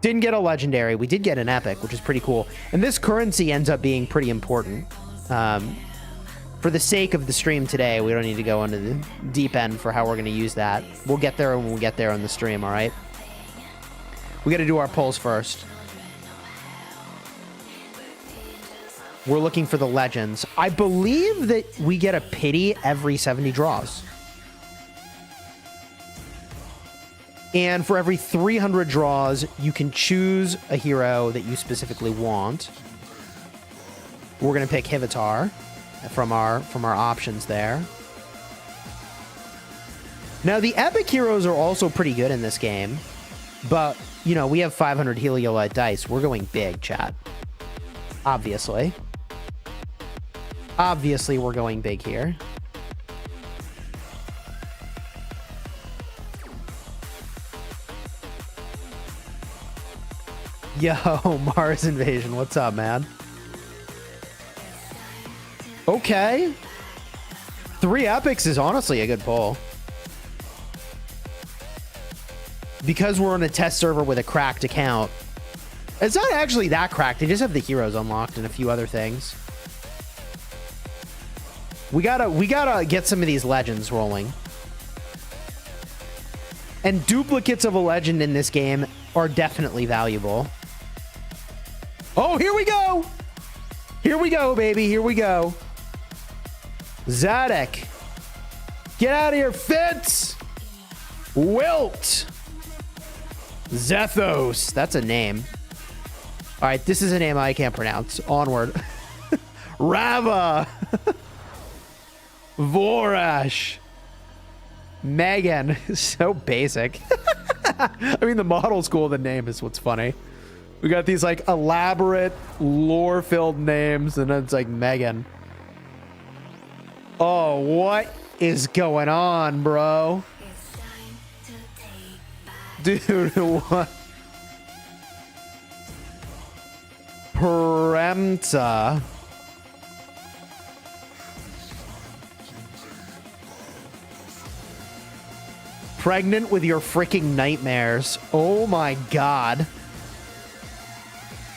Didn't get a legendary. We did get an epic, which is pretty cool. And this currency ends up being pretty important. For the sake of the stream today, we don't need to go into the deep end for how we're going to use that. We'll get there when we get there on the stream, all right? We got to do our polls first. We're looking for the legends. I believe that we get a pity every 70 draws. And for every 300 draws, you can choose a hero that you specifically want. We're going to pick Hivitar from our options there. Now, the epic heroes are also pretty good in this game. But, you know, we have 500 Heliolite dice. We're going big, chat. Obviously. Obviously, we're going big here. Yo, Mars Invasion, what's up, man? Okay. 3 epics is honestly a good pull. Because we're on a test server with a cracked account. It's not actually that cracked. They just have the heroes unlocked and a few other things. We gotta get some of these legends rolling. And duplicates of a legend in this game are definitely valuable. Oh, here we go! Here we go, baby. Here we go. Zadok. Get out of here, Fitz! Wilt. Zethos. That's a name. All right, this is a name I can't pronounce. Onward. Rava. Vorash. Megan. So basic. I mean, the model's cool. The name is what's funny. We got these like elaborate lore-filled names, and then it's like Megan. Oh, what is going on, bro? Dude, what? Peremta. Pregnant with your freaking nightmares. Oh my god.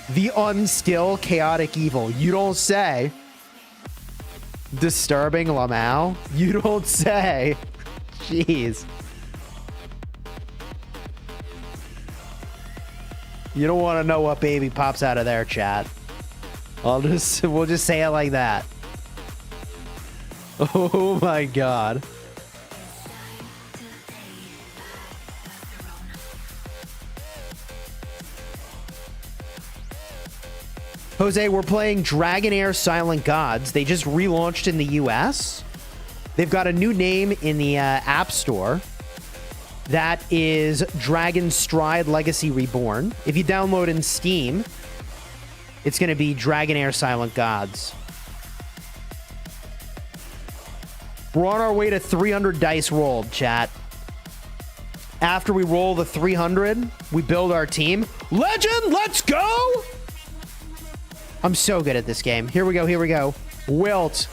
The unskill chaotic evil. You don't say. Disturbing Lamau. You don't say. Jeez. You don't want to know what baby pops out of there, chat. We'll just say it like that. Oh my god. Jose, we're playing Dragonheir Silent Gods. They just relaunched in the US. They've got a new name in the App Store. That is Dragonstride Legacy Reborn. If you download in Steam, it's going to be Dragonheir Silent Gods. We're on our way to 300 dice rolled, chat. After we roll the 300, we build our team. Legend, let's go! I'm so good at this game. Here we go, here we go. Wilt.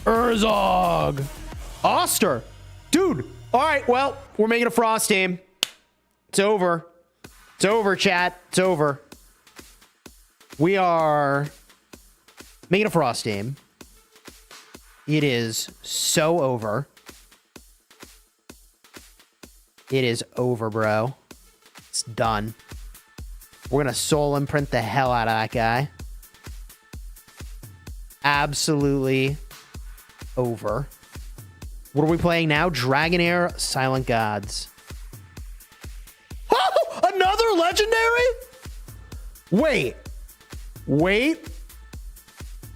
Urzog. Oster. Dude. All right, well, we're making a Frost team. It's over. It's over, chat. It's over. We are making a Frost team. It is so over. It is over, bro. It's done. We're going to soul imprint the hell out of that guy. Absolutely over. What are we playing now? Dragonheir Silent Gods. Oh, another legendary? Wait. Wait.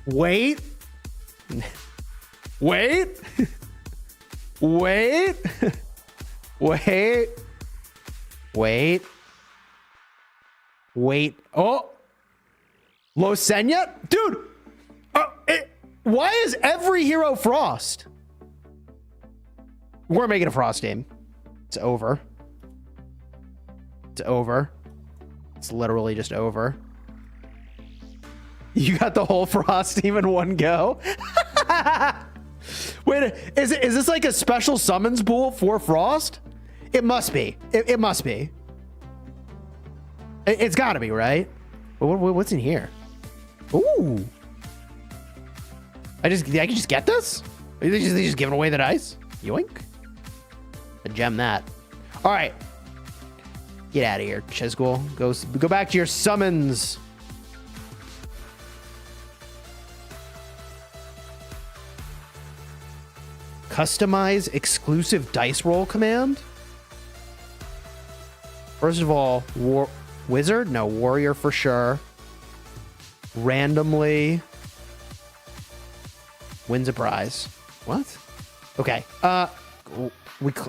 Wait. Wait. Wait. Wait. Wait. Wait. Oh. Losenya? Dude. Why is every hero Frost? We're making a Frost team. It's over. It's over. It's literally just over. You got the whole Frost team in one go? Wait, is this like a special summons pool for Frost? It must be. It must be. It's got to be, right? What's in here? Ooh. I can just get this? Are they just giving away the dice? Yoink. A gem that. All right. Get out of here, Chisgule. Go back to your summons. Customize exclusive dice roll command. First of all, wizard? No, warrior for sure. Randomly wins a prize. What? Okay.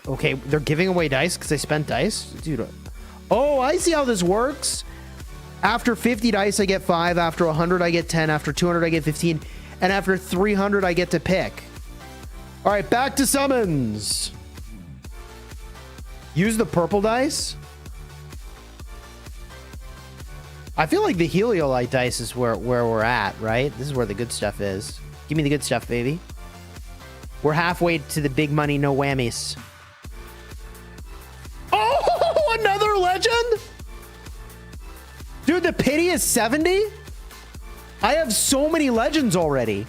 Okay, they're giving away dice because they spent dice? Dude. Oh, I see how this works. After 50 dice, I get 5. After 100, I get 10. After 200, I get 15. And after 300, I get to pick. All right, back to summons. Use the purple dice. I feel like the Heliolite dice is where we're at, right? This is where the good stuff is. Give me the good stuff, baby. We're halfway to the big money, no whammies. Oh, another legend? Dude, the pity is 70? I have so many legends already.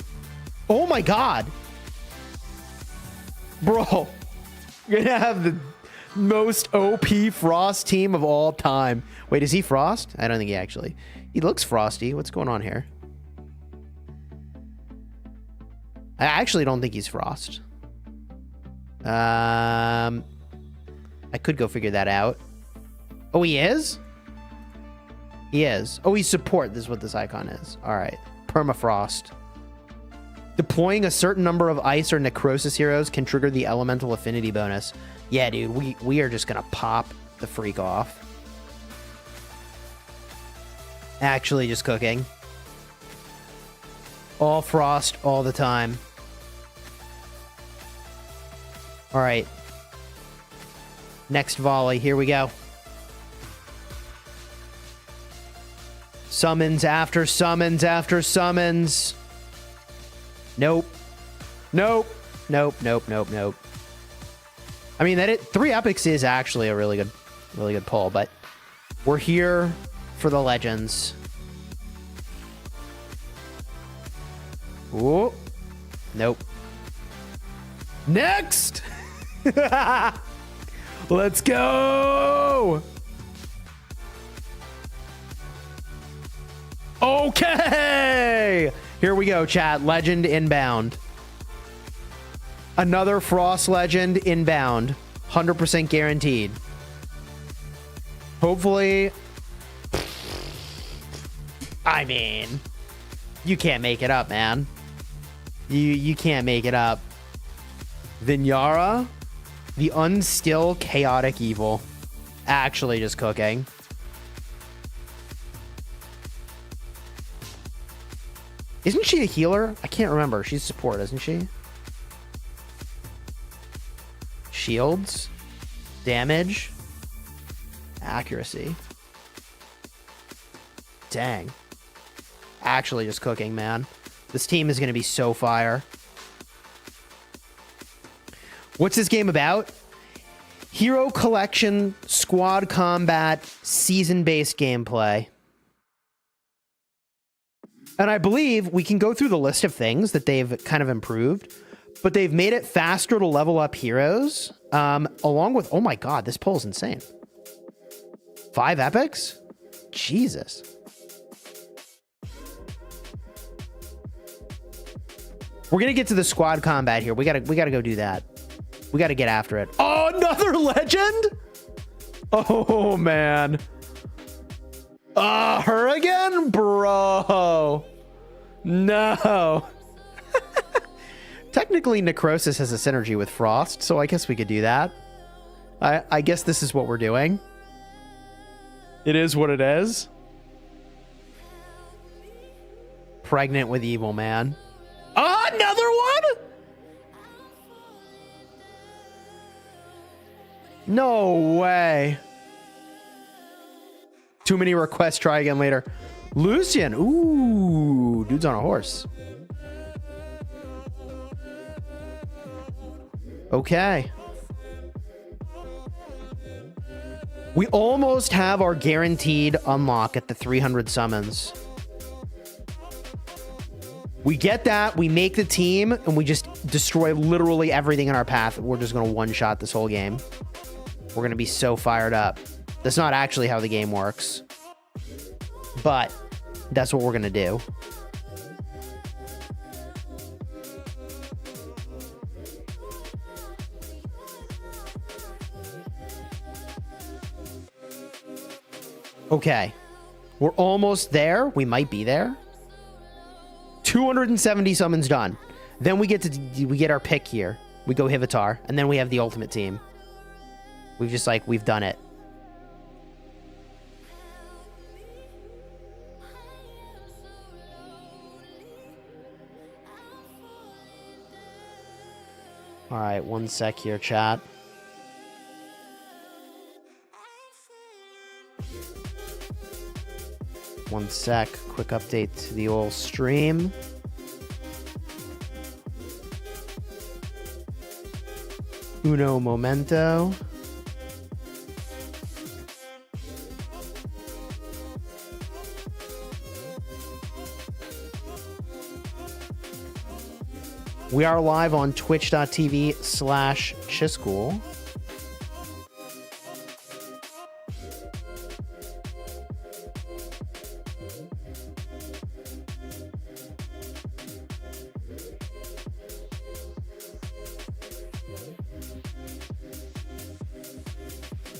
Oh my God. Bro, you're gonna have the most OP Frost team of all time. Wait, is he Frost? I don't think he actually. He looks frosty. What's going on here? I actually don't think he's Frost. I could go figure that out. Oh, he is? He is. Oh, he's support. This is what this icon is. All right. Permafrost. Deploying a certain number of ice or necrosis heroes can trigger the elemental affinity bonus. Yeah, dude, we are just gonna pop the freak off. Actually just cooking. All Frost all the time. All right. Next volley, here we go. Summons after summons after summons. Nope. Nope. Nope. Nope. Nope. Nope. I mean, 3 epics is actually a really good pull, but we're here for the legends. Ooh. Nope. Next. Let's go. Okay. Here we go, chat. Legend inbound. Another Frost legend inbound. 100% guaranteed. Hopefully. I mean, you can't make it up, man. You can't make it up. Vinyara, the unstill chaotic evil. Actually just cooking. Isn't she a healer? I can't remember. She's support, isn't she? Shields. Damage. Accuracy. Dang. Actually just cooking, man. This team is going to be so fire. What's this game about? Hero collection, squad combat, season-based gameplay. And I believe we can go through the list of things that they've kind of improved, but they've made it faster to level up heroes, along with, oh my god, this poll is insane. 5 epics? Jesus. We're gonna get to the squad combat here. We gotta go do that. We gotta get after it. Oh, another legend? Oh man. Her again? Bro. No. Technically, Necrosis has a synergy with Frost, so I guess we could do that. I guess this is what we're doing. It is what it is. Pregnant with evil, man. Oh, another one? No way. Too many requests. Try again later. Lucian. Ooh, dude's on a horse. Okay. We almost have our guaranteed unlock at the 300 summons. We get that, we make the team, and we just destroy literally everything in our path. We're just going to one-shot this whole game. We're going to be so fired up. That's not actually how the game works. But that's what we're going to do. Okay. We're almost there. We might be there. 270 summons done. Then we get our pick here. We go Hivitar, and then we have the ultimate team. We've done it. All right, one sec here, chat. One sec. Quick update to the old stream. Uno momento. We are live on twitch.tv/Chisgule.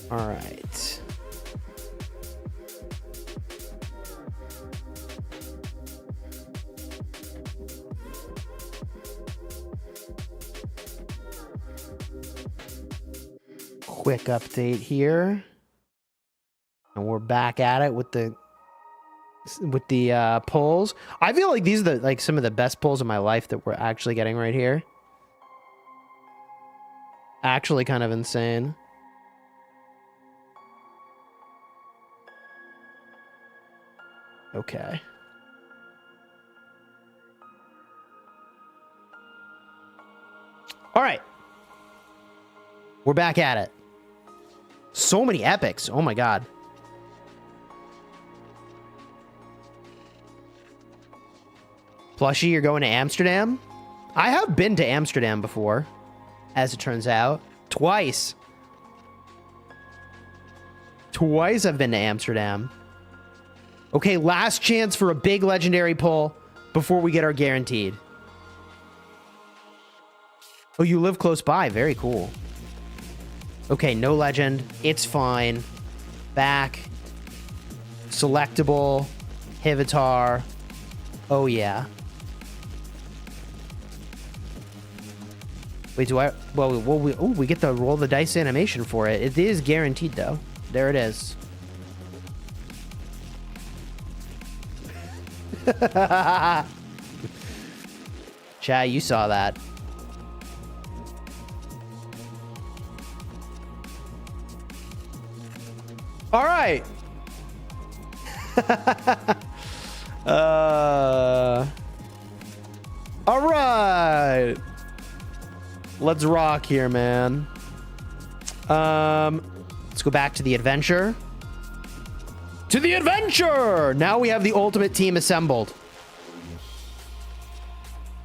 All right. Quick update here. And we're back at it with the polls. I feel like these are some of the best polls of my life that we're actually getting right here. Actually kind of insane. Okay. All right. We're back at it. So many epics. Oh my god. Plushie, you're going to Amsterdam? I have been to Amsterdam before, as it turns out. Twice. Twice I've been to Amsterdam. Okay, last chance for a big legendary pull before we get our guaranteed. Oh, you live close by. Very cool. Okay, no legend. It's fine. Back. Selectable. Hivitar. Oh, yeah. Wait, do I? Well, we get to roll the dice animation for it. It is guaranteed, though. There it is. Chat, you saw that. All right. All right. Let's rock here, man. Let's go back to the adventure. To the adventure! Now we have the ultimate team assembled.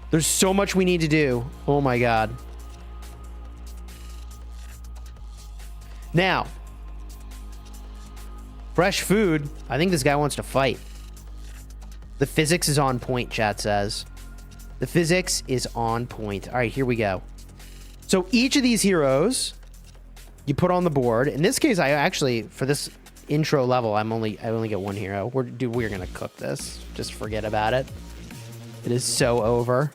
There's so much we need to do. Oh my god. Now, fresh food. I think this guy wants to fight. The physics is on point, chat says. The physics is on point. All right, here we go. So each of these heroes you put on the board. In this case, I actually, for this intro level, I only get one hero. We're gonna cook this. Just forget about it. It is so over.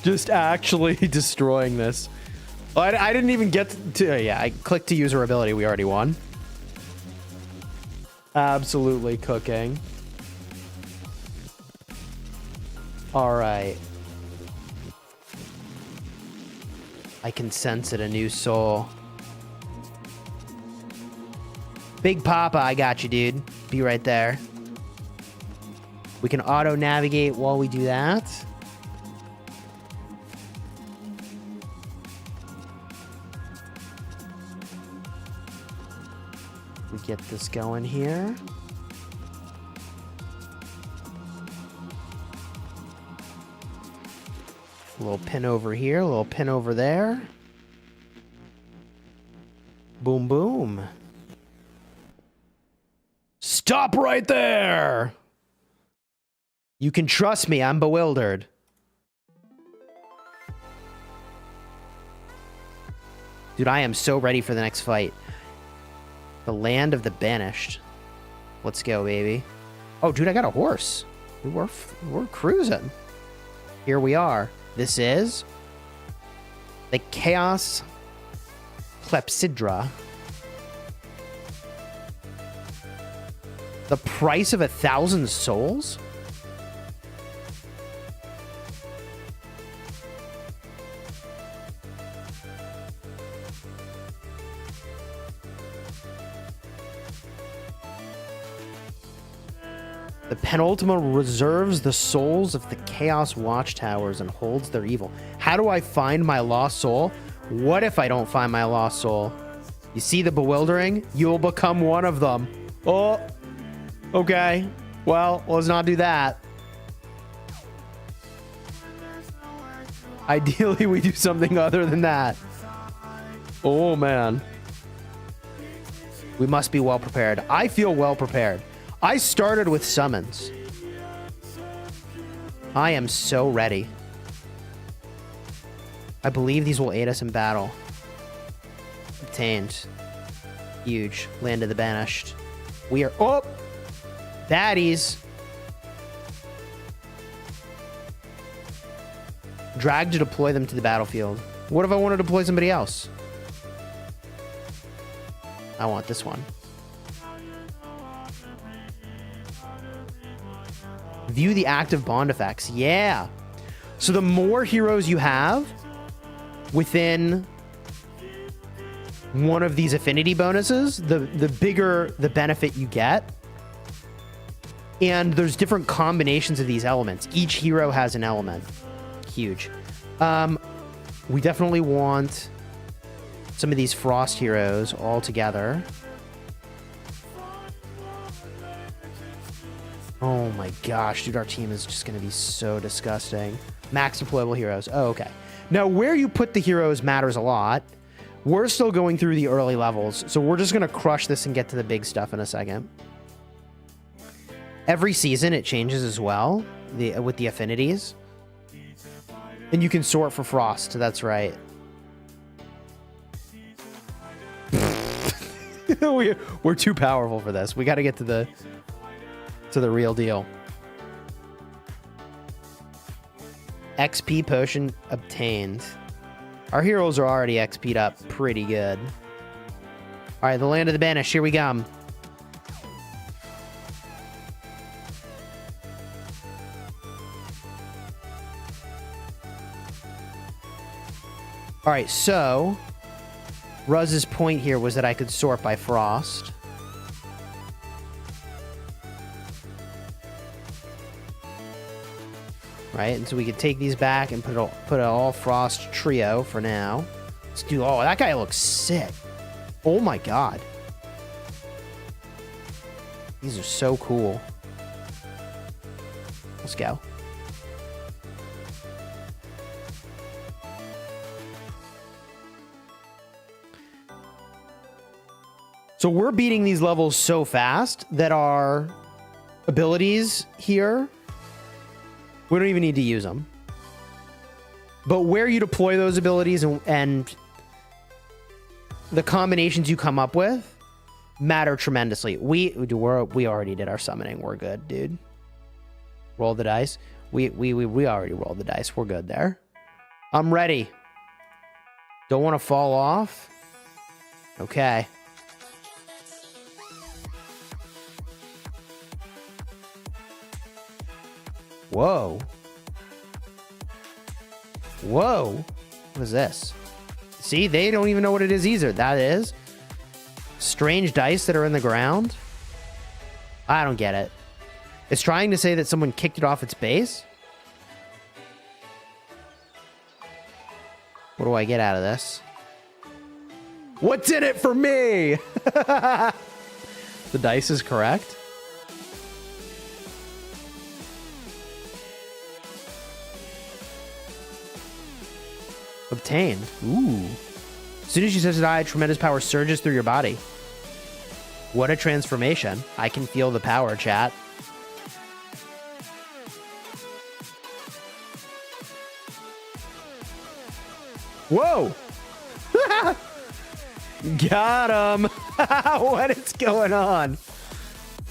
Just actually destroying this. I didn't even get to, yeah, I clicked to use her ability. We already won. Absolutely cooking. All right. I can sense it, a new soul. Big Papa, I got you, dude. Be right there. We can auto-navigate while we do that. We get this going here. A little pin over here, a little pin over there. Boom, boom. Stop right there! You can trust me, I'm bewildered. Dude, I am so ready for the next fight. The land of the banished. Let's go, baby. Oh, dude, I got a horse. We're cruising. Here we are. This is the Chaos Clepsydra. The price of 1,000 souls? The penultima reserves the souls of the Chaos Watchtowers and holds their evil. How do I find my lost soul? What if I don't find my lost soul? You see the bewildering? You'll become one of them. Oh, okay. Well, let's not do that. Ideally, we do something other than that. Oh, man. We must be well prepared. I feel well prepared. I started with summons. I am so ready. I believe these will aid us in battle. Obtained. Huge. Land of the Banished. We are... Oh! Baddies. Drag to deploy them to the battlefield. What if I want to deploy somebody else? I want this one. View the active bond effects. Yeah. So the more heroes you have within one of these affinity bonuses, the bigger the benefit you get. And there's different combinations of these elements. Each hero has an element. Huge. We definitely want some of these frost heroes all together. Oh my gosh, dude, our team is just going to be so disgusting. Max deployable heroes. Oh, okay. Now, where you put the heroes matters a lot. We're still going through the early levels, so we're just going to crush this and get to the big stuff in a second. Every season, it changes as well with the affinities. And you can sort for frost, that's right. We're too powerful for this. We got to get to the real deal. XP potion obtained. Our heroes are already XP'd up pretty good. All right, the land of the banished. Here we come. All right, so Ruz's point here was that I could sort by frost. Right, and so we could take these back and put an all frost trio for now. Let's do. Oh, that guy looks sick. Oh my god, these are so cool. Let's go. So we're beating these levels so fast that our abilities here, we don't even need to use them. But where you deploy those abilities and the combinations you come up with matter tremendously. We already did our summoning. We're good, dude. Roll the dice. We already rolled the dice. We're good there. I'm ready. Don't want to fall off. Okay. Whoa. Whoa. What is this? See, they don't even know what it is either. That is strange dice that are in the ground. I don't get it. It's trying to say that someone kicked it off its base. What do I get out of this? What's in it for me? The dice is correct. Obtained. Ooh. As soon as you touch the die, tremendous power surges through your body. What a transformation. I can feel the power, chat. Whoa! Got him! What is going on?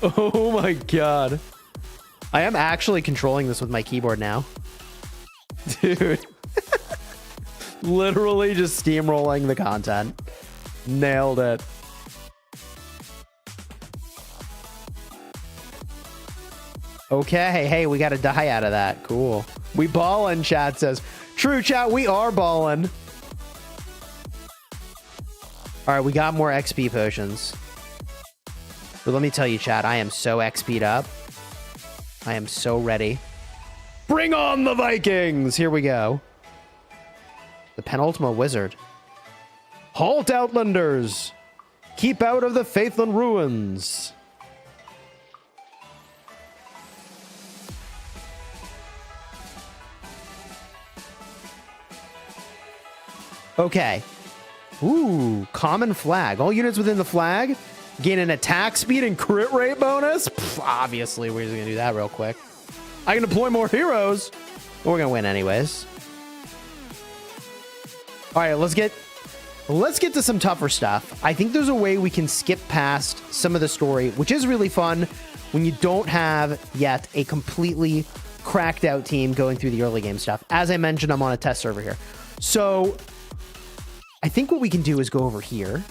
Oh my god. I am actually controlling this with my keyboard now. Dude. Literally just steamrolling the content. Nailed it. Okay, hey, we got a die out of that. Cool. We ballin', chat says. True, chat, we are ballin'. All right, we got more XP potions. But let me tell you, chat, I am so XP'd up. I am so ready. Bring on the Vikings! Here we go. The penultimate wizard. Halt, Outlanders! Keep out of the Faithland Ruins. Okay. Ooh, common flag. All units within the flag gain an attack speed and crit rate bonus. Pff, obviously, we're just gonna do that real quick. I can deploy more heroes. But we're gonna win anyways. All right, let's get to some tougher stuff. I think there's a way we can skip past some of the story, which is really fun when you don't have yet a completely cracked out team going through the early game stuff. As I mentioned, I'm on a test server here. So I think what we can do is go over here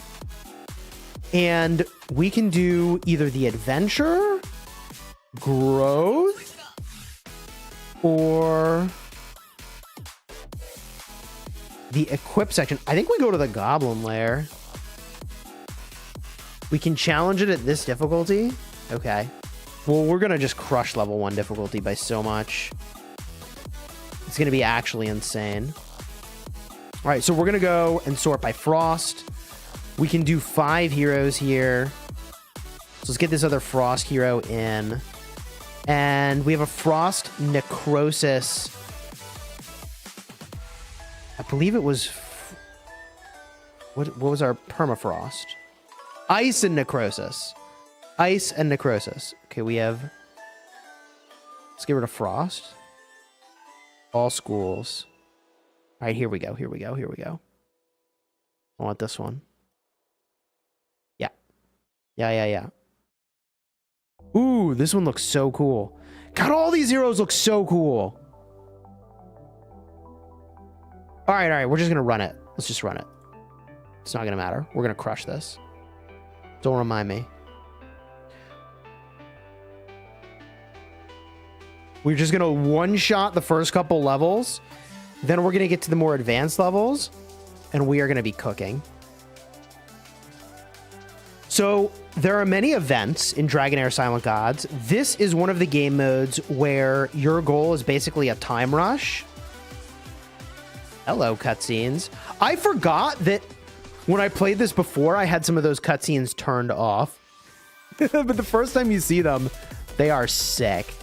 and we can do either the adventure, growth, or the equip section. I think we go to the goblin lair. We can challenge it at this difficulty. Okay. Well, we're going to just crush level 1 difficulty by so much. It's going to be actually insane. All right, so we're going to go and sort by frost. We can do 5 heroes here. So let's get this other frost hero in. And we have a frost necrosis. I believe it was... What was our permafrost? Ice and necrosis. Ice and necrosis. Okay, we have... Let's get rid of frost. All schools. All right, here we go. Here we go. Here we go. I want this one. Yeah. Yeah. Ooh, this one looks so cool. God, all these heroes look so cool. All right. We're just going to run it. Let's just run it. It's not going to matter. We're going to crush this. Don't remind me. We're just going to one-shot the first couple levels. Then we're going to get to the more advanced levels. And we are going to be cooking. So there are many events in Dragonheir Silent Gods. This is one of the game modes where your goal is basically a time rush. Hello, cutscenes. I forgot that when I played this before, I had some of those cutscenes turned off. But the first time you see them, they are sick.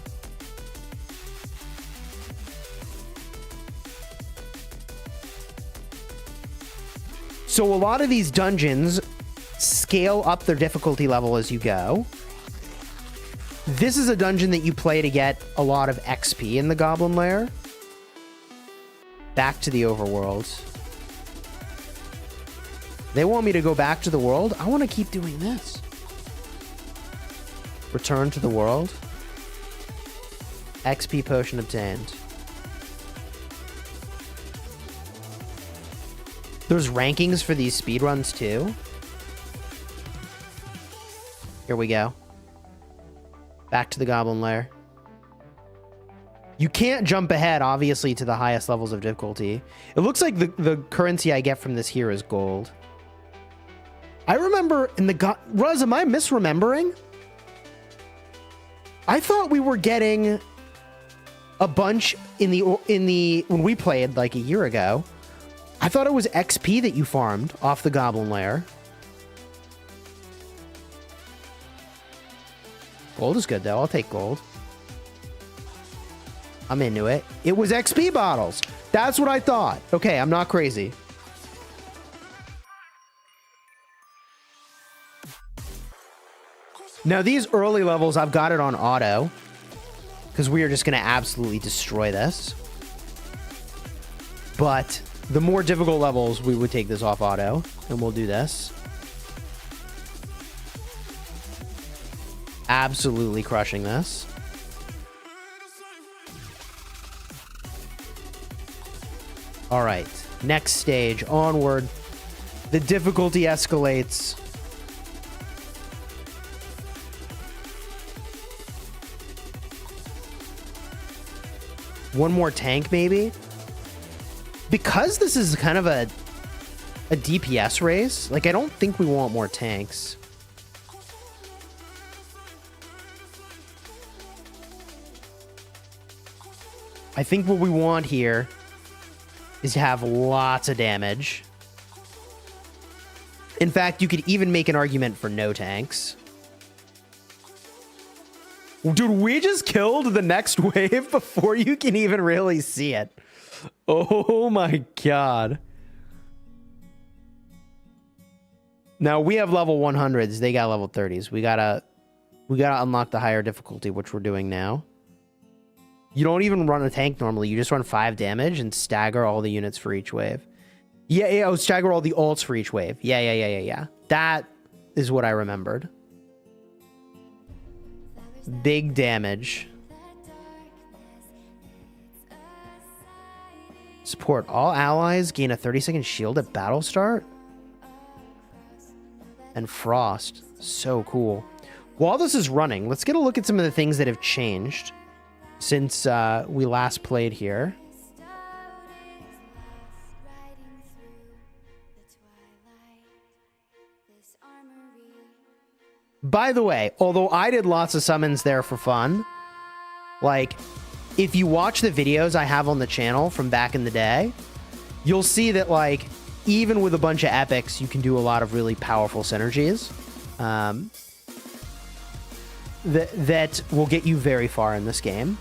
So a lot of these dungeons scale up their difficulty level as you go. This is a dungeon that you play to get a lot of XP in the Goblin Lair. Back to the overworld. They want me to go back to the world. I want to keep doing this. Return to the world. XP potion obtained. There's rankings for these speedruns too. Here we go. Back to the Goblin Lair. You can't jump ahead, obviously, to the highest levels of difficulty. It looks like the currency I get from this here is gold. I remember in the Ruz, am I misremembering? I thought we were getting a bunch in the when we played like a year ago. I thought it was XP that you farmed off the Goblin Lair. Gold is good, though. I'll take gold. I'm into it. It was XP bottles. That's what I thought. Okay, I'm not crazy. Now, these early levels, I've got it on auto. Because we are just going to absolutely destroy this. But the more difficult levels, we would take this off auto. And we'll do this. Absolutely crushing this. All right. Next stage. Onward. The difficulty escalates. One more tank, maybe? Because this is kind of a DPS race, like, I don't think we want more tanks. I think what we want here is to have lots of damage. In fact, you could even make an argument for no tanks. Dude, we just killed the next wave before you can even really see it. Oh my god. Now, we have level 100s. They got level 30s. We gotta unlock the higher difficulty, which we're doing now. You don't even run a tank normally. You just run 5 damage and stagger all the units for each wave. Yeah, oh, stagger all the ults for each wave. Yeah. That is what I remembered. Big damage. Support all allies. Gain a 30-second shield at battle start. And Frost. So cool. While this is running, let's get a look at some of the things that have changed since we last played here. By the way, although I did lots of summons there for fun, like, if you watch the videos I have on the channel from back in the day, you'll see that, like, even with a bunch of epics, you can do a lot of really powerful synergies that will get you very far in this game.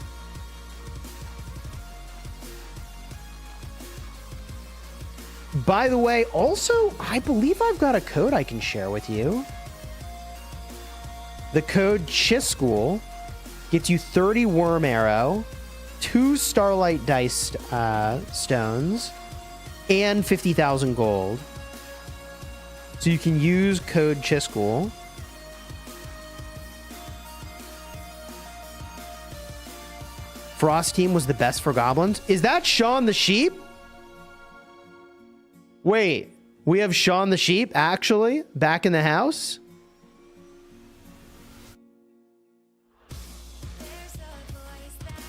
By the way, also, I believe I've got a code I can share with you. The code Chisgule gets you 30 Worm Arrow, 2 Starlight Dice stones, and 50,000 gold. So you can use code Chisgule. Frost team was the best for goblins. Is that Shaun the Sheep? Wait, we have Sean the Sheep actually back in the house?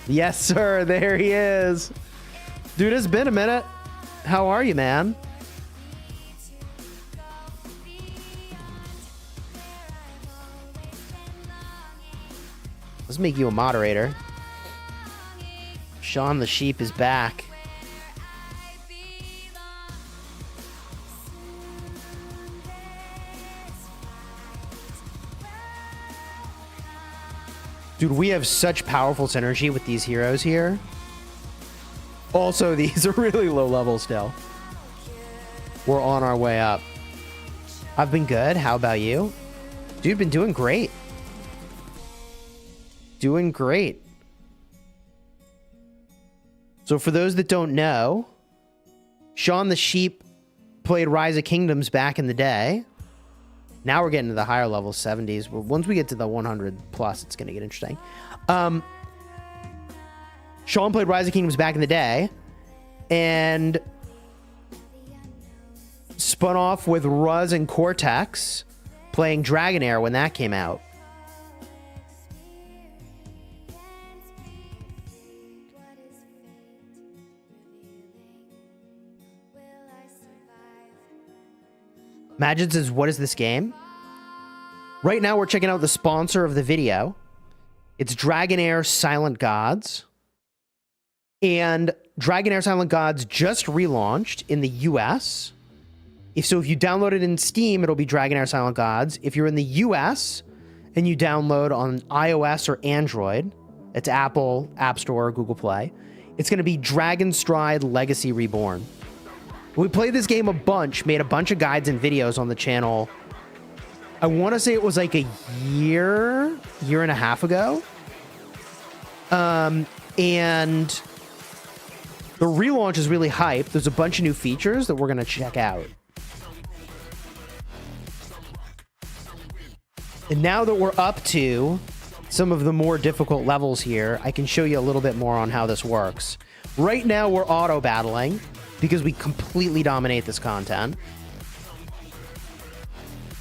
Yes, sir. There he is. Dude, it's been a minute. How are you, man? Let's make you a moderator. Sean the Sheep is back. Dude, we have such powerful synergy with these heroes here. Also, these are really low level still. We're on our way up. I've been good. How about you? Dude, been doing great. Doing great. So for those that don't know, Sean the Sheep played Rise of Kingdoms back in the day. Now we're getting to the higher level 70s. Once we get to the 100 plus, it's going to get interesting. Sean played Rise of Kingdoms back in the day and spun off with Ruz and Cortex playing Dragonheir when that came out. Magid says, what is this game? Right now, we're checking out the sponsor of the video. It's Dragonheir Silent Gods. And Dragonheir Silent Gods just relaunched in the US. If you download it in Steam, it'll be Dragonheir Silent Gods. If you're in the US and you download on iOS or Android, it's Apple, App Store, Google Play, it's going to be Dragonstride Legacy Reborn. We played this game a bunch, made a bunch of guides and videos on the channel. I want to say it was like a year and a half ago. And the relaunch is really hyped. There's a bunch of new features that we're going to check out. And now that we're up to some of the more difficult levels here, I can show you a little bit more on how this works. Right now, we're auto battling because we completely dominate this content.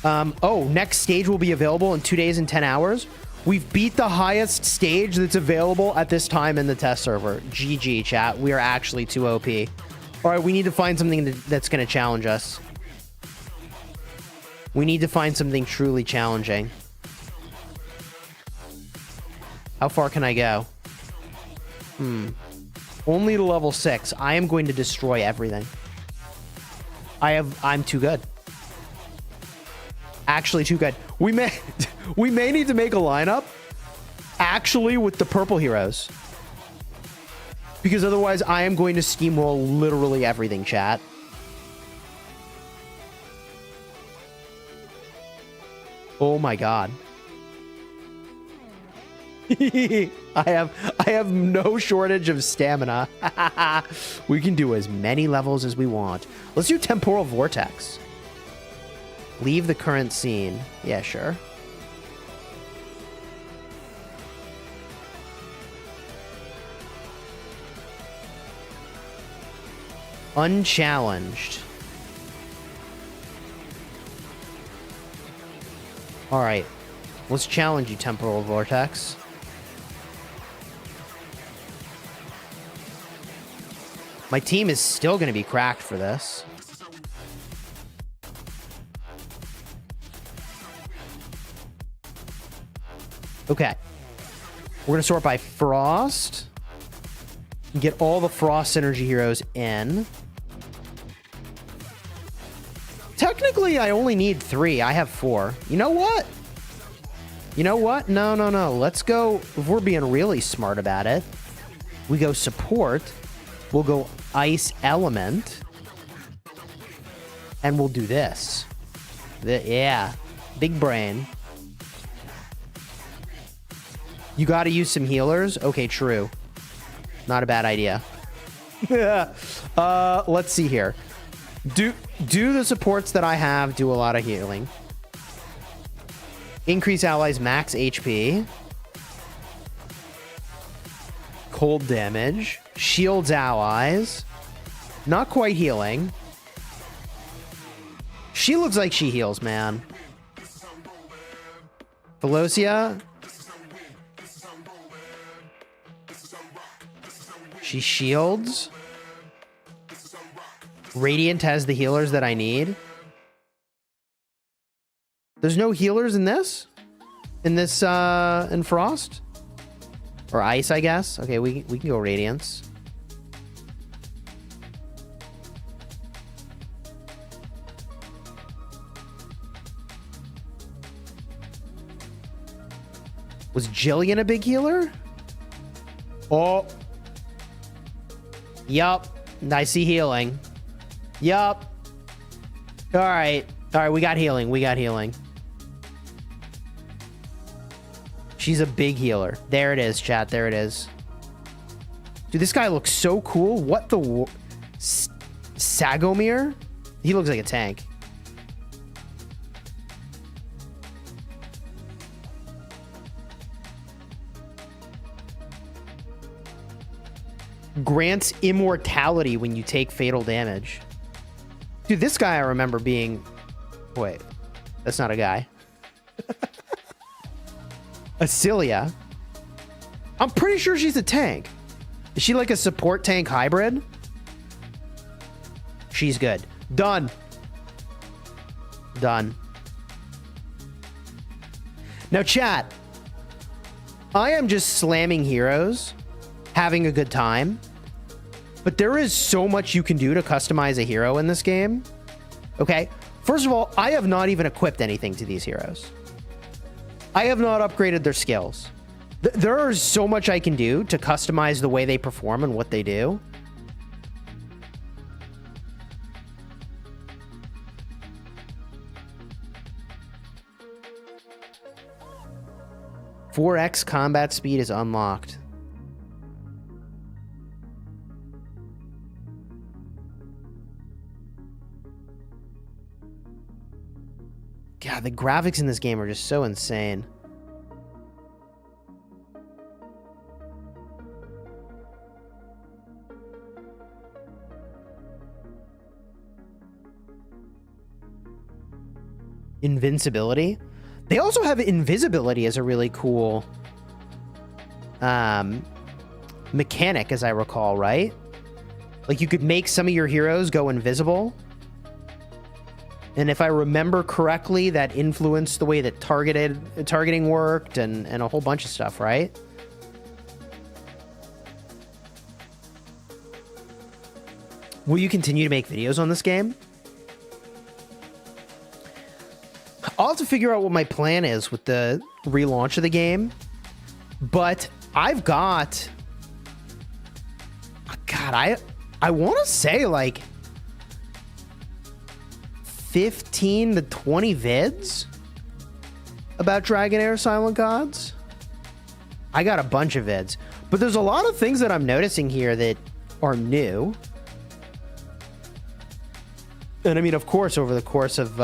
Next stage will be available in 2 days and 10 hours. We've beat the highest stage that's available at this time in the test server. GG, chat. We are actually too OP. All right, we need to find something that's going to challenge us. We need to find something truly challenging. How far can I go? Only to level 6. I am going to destroy everything. I'm too good. Actually too good. We may need to make a lineup actually with the purple heroes. Because otherwise I am going to steamroll literally everything, chat. Oh my god. I have no shortage of stamina. We can do as many levels as we want. Let's do Temporal Vortex. Leave the current scene. Yeah, sure. Unchallenged. All right. Let's challenge you, Temporal Vortex. My team is still going to be cracked for this. Okay. We're going to sort by Frost. Get all the Frost synergy heroes in. Technically, I only need 3. I have 4. You know what? You know what? No. Let's go. If we're being really smart about it, we go support. We'll go Ice Element. And we'll do this. Yeah. Big brain. You got to use some healers? Okay, true. Not a bad idea. Let's see here. Do the supports that I have do a lot of healing. Increase allies' max HP. Cold damage. Shields allies. Not quite healing. She looks like she heals, man. Velocia. She shields. Radiant has the healers that I need. There's no healers in this? In Frost? Or Ice, I guess. Okay, we can go Radiance. Was Jillian a big healer? Oh. Yup. I see healing. Yup. All right. All right, we got healing. We got healing. She's a big healer. There it is, chat. There it is. Dude, this guy looks so cool. What the... Sagomir? He looks like a tank. Grants immortality when you take fatal damage. Dude, this guy I remember being... Wait. That's not a guy. Acelia. I'm pretty sure she's a tank. Is she like a support tank hybrid? She's good. Done. Done. Now, chat. I am just slamming heroes, having a good time. But there is so much you can do to customize a hero in this game. Okay. First of all, I have not even equipped anything to these heroes. I have not upgraded their skills. There is so much I can do to customize the way they perform and what they do. "4x combat speed is unlocked." God, the graphics in this game are just so insane. Invincibility. They also have invisibility as a really cool mechanic, as I recall, right? Like you could make some of your heroes go invisible. And if I remember correctly, that influenced the way that targeting worked and a whole bunch of stuff, right? Will you continue to make videos on this game? I'll have to figure out what my plan is with the relaunch of the game. But I've got... God, I want to say like 15 to 20 vids about Dragonheir Silent Gods. I got a bunch of vids. But there's a lot of things that I'm noticing here that are new. And I mean, of course, over the course of...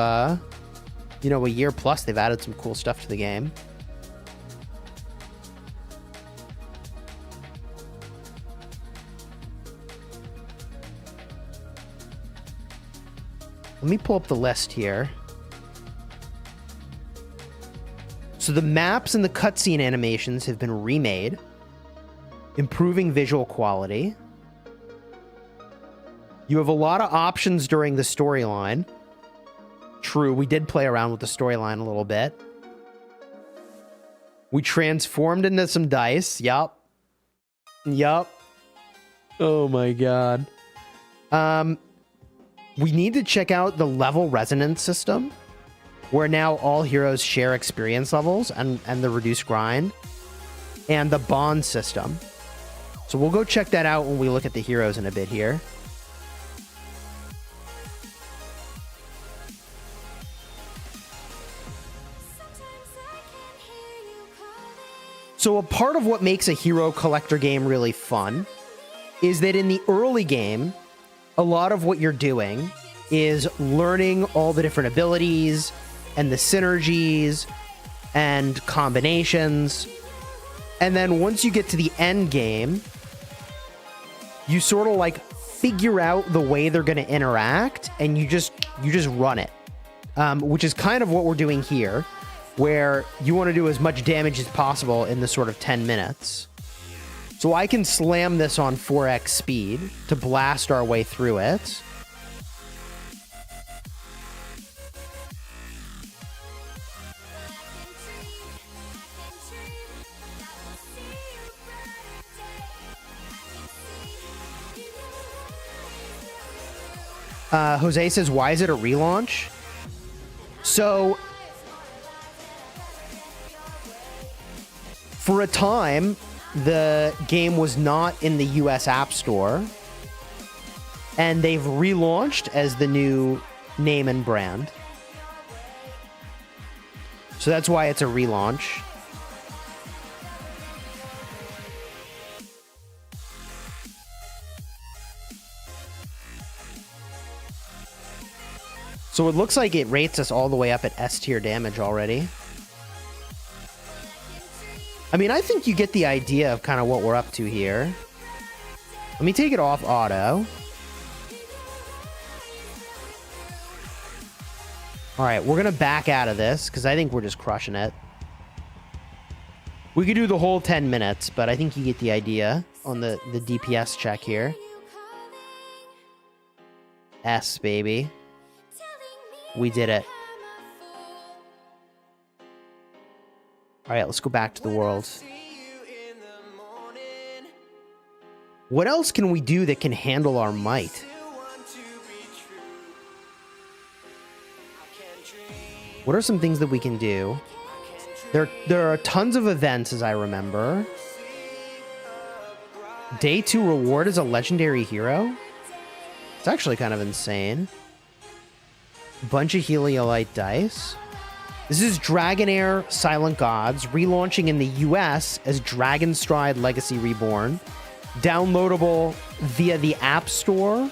you know, a year plus, they've added some cool stuff to the game. Let me pull up the list here. So the maps and the cutscene animations have been remade, improving visual quality. You have a lot of options during the storyline. True, we did play around with the storyline a little bit. We transformed into some dice. Yup. Yup. Oh my god. We need to check out the level resonance system, where now all heroes share experience levels and the reduced grind, and the bond system. So we'll go check that out when we look at the heroes in a bit here. So a part of what makes a hero collector game really fun is that in the early game, a lot of what you're doing is learning all the different abilities and the synergies and combinations. And then once you get to the end game, you sort of like figure out the way they're going to interact, and you just run it. which is kind of what we're doing here, where you want to do as much damage as possible in the sort of 10 minutes. So I can slam this on 4x speed to blast our way through it. Jose says, why is it a relaunch? So, for a time, the game was not in the US App Store, and they've relaunched as the new name and brand. So that's why it's a relaunch. So it looks like it rates us all the way up at S tier damage already. I mean, I think you get the idea of kind of what we're up to here. Let me take it off auto. All right, we're going to back out of this because I think we're just crushing it. We could do the whole 10 minutes, but I think you get the idea on the DPS check here. S, baby. We did it. All right, let's go back to the world. What else can we do that can handle our might? What are some things that we can do? There are tons of events, as I remember. Day 2 reward is a legendary hero. It's actually kind of insane. Bunch of Heliolite dice. This is Dragonheir Silent Gods, relaunching in the US as Dragonstride Legacy Reborn. Downloadable via the App Store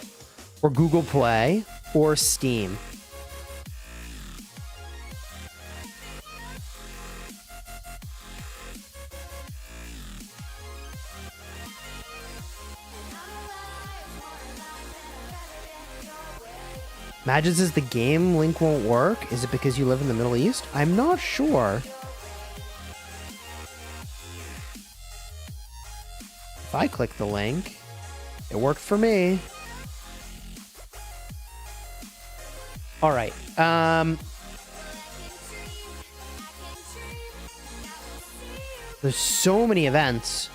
or Google Play or Steam. Magid says the game link won't work. Is it because you live in the Middle East? I'm not sure. If I click the link, it worked for me. All right. There's so many events.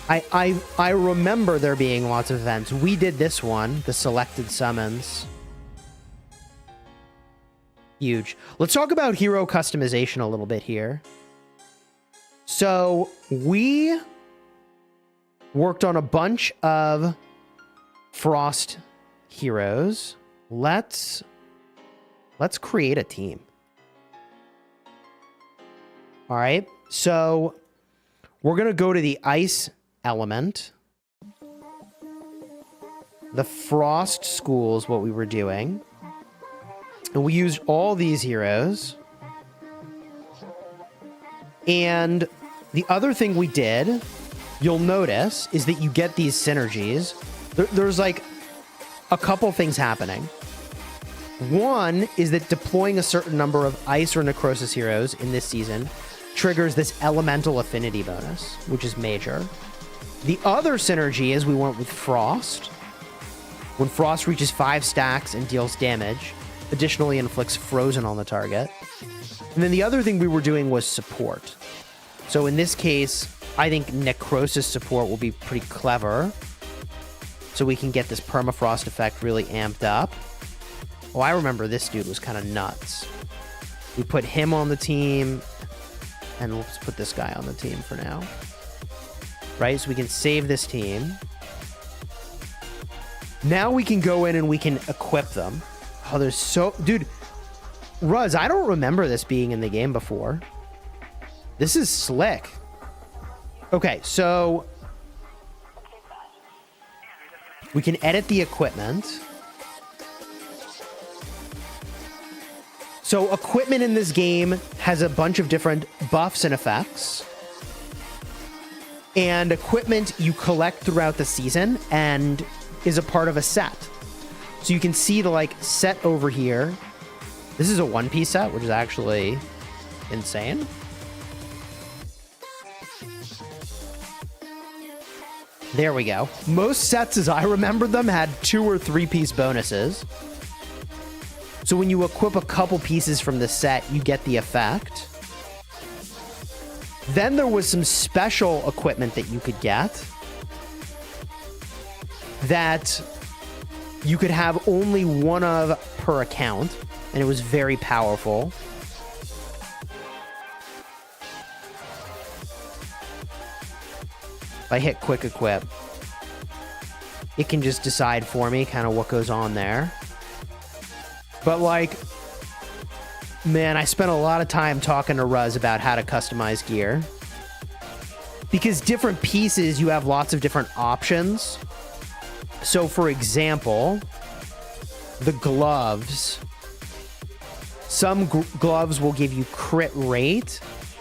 I remember there being lots of events. We did this one, the selected summons. Huge. Let's talk about hero customization a little bit here. So we worked on a bunch of Frost heroes. Let's create a team. All right. So we're going to go to the ice element. The Frost School is what we were doing. And we used all these heroes. And the other thing we did, you'll notice, is that you get these synergies. There's like a couple things happening. One is that deploying a certain number of ice or necrosis heroes in this season triggers this elemental affinity bonus, which is major. The other synergy is we went with Frost. When Frost reaches 5 stacks and deals damage, additionally inflicts frozen on the target. And then the other thing we were doing was support. So in this case, I think necrosis support will be pretty clever. So we can get this permafrost effect really amped up. Oh, I remember this dude was kind of nuts. We put him on the team. And let's put this guy on the team for now. Right? So we can save this team. Now we can go in and we can equip them. Oh, there's so... Dude, Ruz, I don't remember this being in the game before. This is slick. Okay, so... we can edit the equipment. So equipment in this game has a bunch of different buffs and effects. And equipment you collect throughout the season and is a part of a set. So you can see the like set over here This is a one-piece set, which is actually insane. There we go. Most sets, as I remember them, had 2 or 3-piece bonuses. So when you equip a couple pieces from the set, you get the effect. Then there was some special equipment that you could get that you could have only one of per account, and it was very powerful. If I hit quick equip, it can just decide for me kind of what goes on there. But like, man, I spent a lot of time talking to Ruz about how to customize gear. Because different pieces, you have lots of different options. So for example, the gloves. Some gloves will give you crit rate.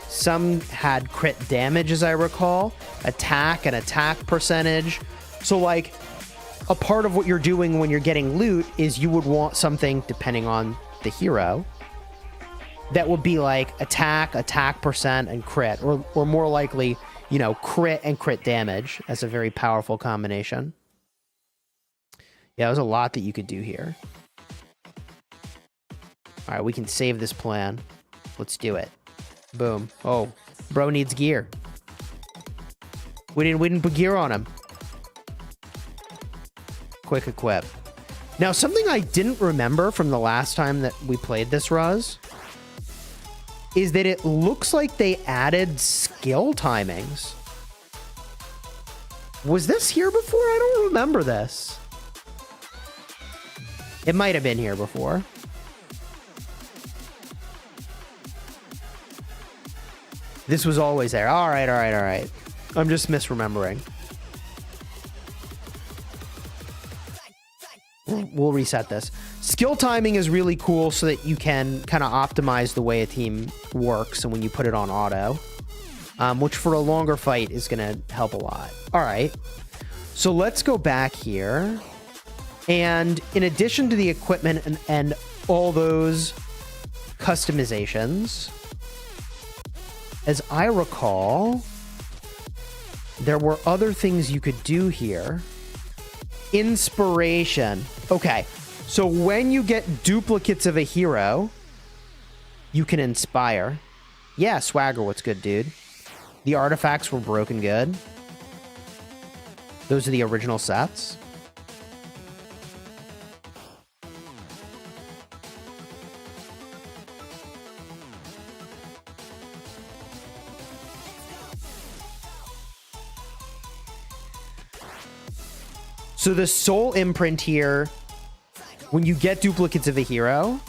Some had crit damage, as I recall. Attack and attack percentage. So like, a part of what you're doing when you're getting loot is you would want something, depending on the hero, that would be like attack percent, and crit. Or more likely, you know, crit and crit damage as a very powerful combination. Yeah, there's a lot that you could do here. All right, we can save this plan. Let's do it. Boom. Oh, bro needs gear. We didn't put gear on him. Quick equip. Now, something I didn't remember from the last time that we played this, Ruz, is that it looks like they added skill timings. Was this here before? I don't remember this. It might have been here before. This was always there. All right, all right, all right. I'm just misremembering. We'll reset this. Skill timing is really cool so that you can kind of optimize the way a team works and when you put it on auto, which for a longer fight is going to help a lot. All right. So let's go back here. And in addition to the equipment and all those customizations, as I recall, there were other things you could do here. Inspiration. Okay, so when you get duplicates of a hero, you can inspire. Yeah, Swagger, what's good, dude? The artifacts were broken good. Those are the original sets. So the soul imprint here, when you get duplicates of a hero,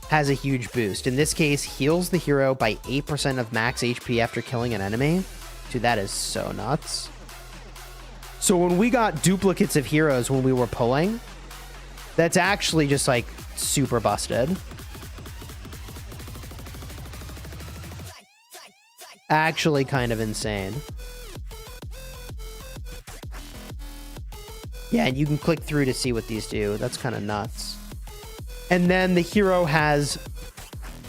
has a huge boost. In this case, heals the hero by 8% of max HP after killing an enemy. Dude, that is so nuts. So when we got duplicates of heroes when we were pulling, that's actually just like super busted. Actually kind of insane. Yeah, and you can click through to see what these do. That's kind of nuts. And then the hero has...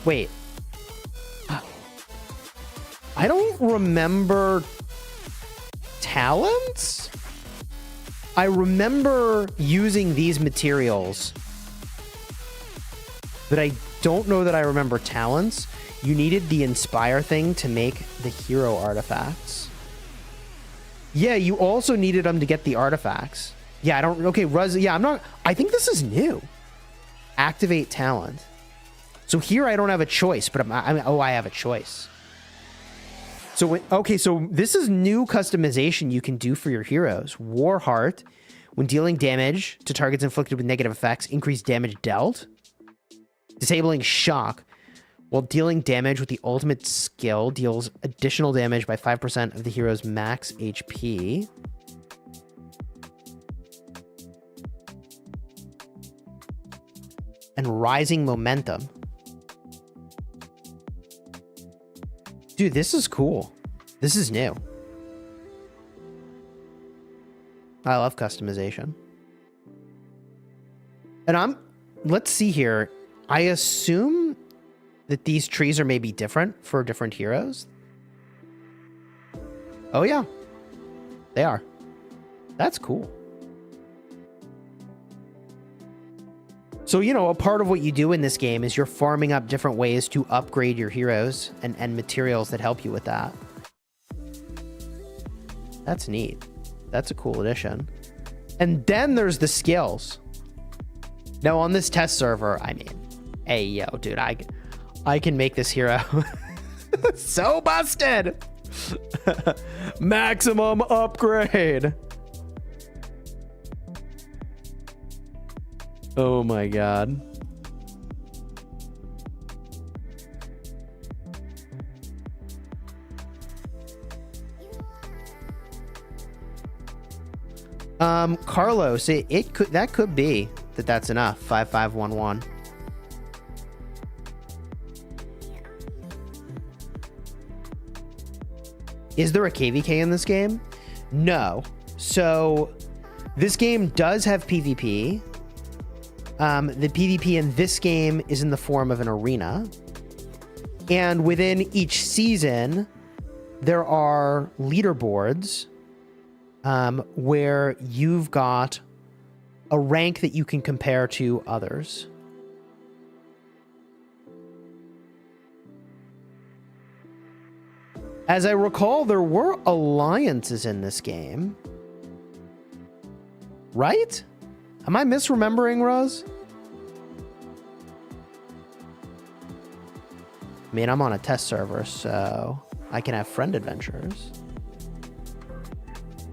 Wait. I don't remember talents? I remember using these materials, but I don't know that I remember talents. You needed the Inspire thing to make the hero artifacts. Yeah, you also needed them to get the artifacts. Yeah, I don't... Okay, Ruz... Yeah, I'm not... I think this is new. Activate talent. So here I don't have a choice, but I have a choice. So, okay, so this is new customization you can do for your heroes. Warheart. When dealing damage to targets inflicted with negative effects, increase damage dealt. Disabling shock. While dealing damage with the ultimate skill, deals additional damage by 5% of the hero's max HP. And rising momentum. Dude, this is cool. This is new. I love customization. And let's see here. I assume that these trees are maybe different for different heroes. Oh yeah, they are. That's cool. So, you know, a part of what you do in this game is you're farming up different ways to upgrade your heroes and materials that help you with that. That's neat. That's a cool addition. And then there's the skills. Now, on this test server, I mean, hey, yo, dude, I can make this hero so busted. Maximum upgrade. Oh my god. Carlos, that could be that's enough. 5511. Is there a KvK in this game? No. So this game does have PvP. The PvP in this game is in the form of an arena. And within each season, there are leaderboards where you've got a rank that you can compare to others. As I recall, there were alliances in this game. Right? Am I misremembering, Rose? I mean, I'm on a test server, so I can have friend adventures.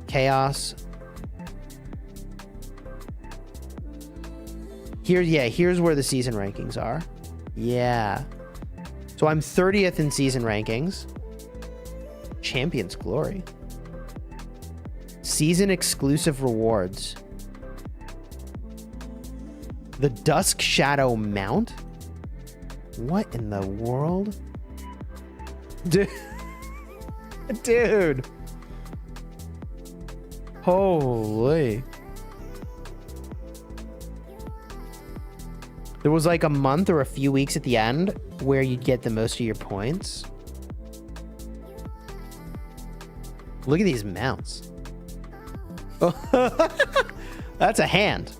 Chaos. Here's where the season rankings are. Yeah. So I'm 30th in season rankings. Champion's Glory. Season exclusive rewards. The Dusk Shadow Mount? What in the world? Dude. Holy. There was like a month or a few weeks at the end where you'd get the most of your points. Look at these mounts. That's a hand.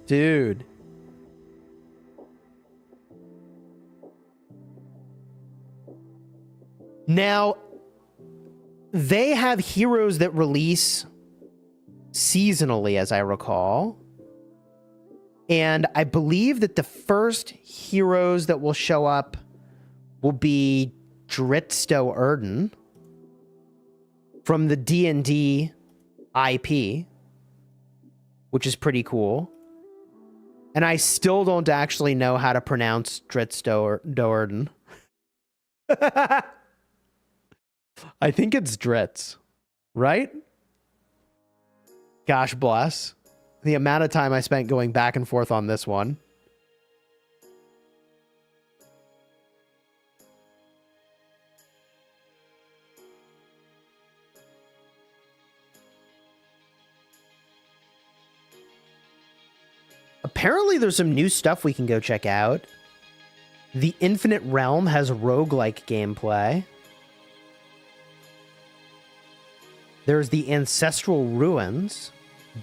Dude. Now, they have heroes that release seasonally, as I recall. And I believe that the first heroes that will show up will be Dritsto Erden from the D&D IP, which is pretty cool. And I still don't actually know how to pronounce Dritsto Erden. I think it's Dritz, right? Gosh bless. The amount of time I spent going back and forth on this one. Apparently there's some new stuff we can go check out. The Infinite Realm has roguelike gameplay. There's the Ancestral Ruins,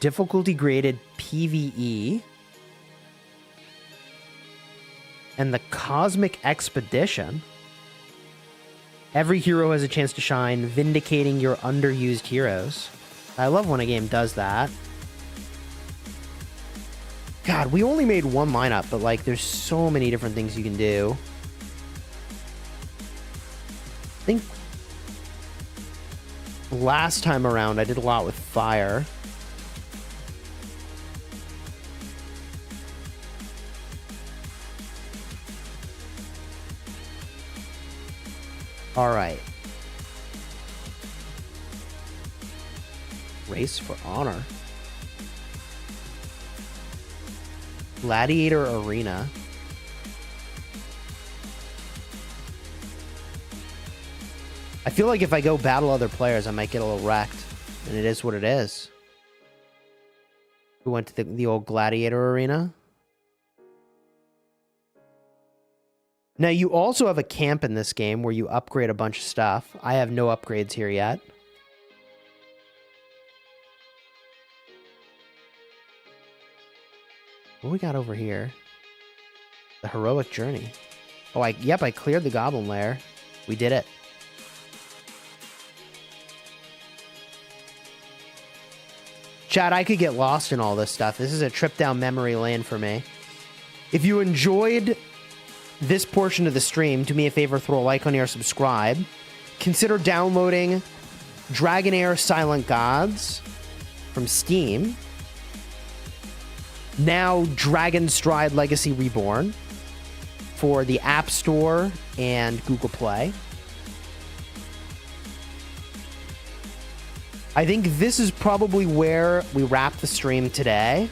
difficulty graded PvE, and the Cosmic Expedition. Every hero has a chance to shine, vindicating your underused heroes. I love when a game does that. God, we only made one lineup, but like there's so many different things you can do. I think last time around I did a lot with fire. All right. Race for honor. Gladiator Arena. I feel like if I go battle other players, I might get a little wrecked. And it is what it is. We went to the old gladiator arena. Now, you also have a camp in this game where you upgrade a bunch of stuff. I have no upgrades here yet. What we got over here? The heroic journey. Oh, yep, I cleared the goblin lair. We did it. Chat, I could get lost in all this stuff. This is a trip down memory lane for me. If you enjoyed this portion of the stream, do me a favor, throw a like on here, subscribe. Consider downloading Dragonheir Silent Gods from Steam. Now Dragonstride Legacy Reborn for the App Store and Google Play. I think this is probably where we wrap the stream today.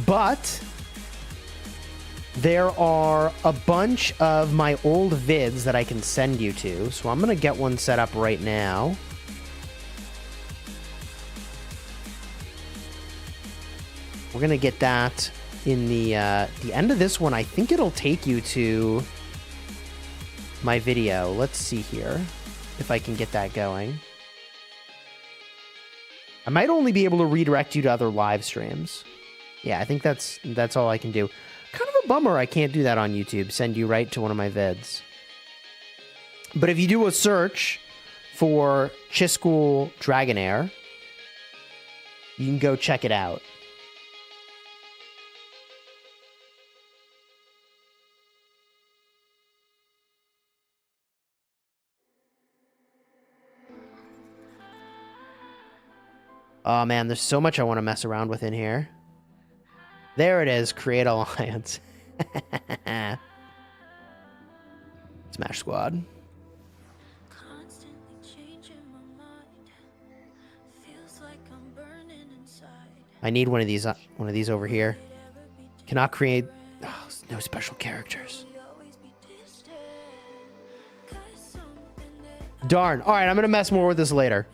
But there are a bunch of my old vids that I can send you to. So I'm going to get one set up right now. We're going to get that in the end of this one. I think it'll take you to my video. Let's see here if I can get that going. I might only be able to redirect you to other live streams. Yeah, I think that's all I can do. Kind of a bummer I can't do that on YouTube. Send you right to one of my vids. But if you do a search for Chisgule Dragonheir, you can go check it out. Oh man, there's so much I want to mess around with in here. There it is, create alliance. Smash Squad. I need one of these over here. Cannot create no special characters. Darn. All right, I'm gonna mess more with this later.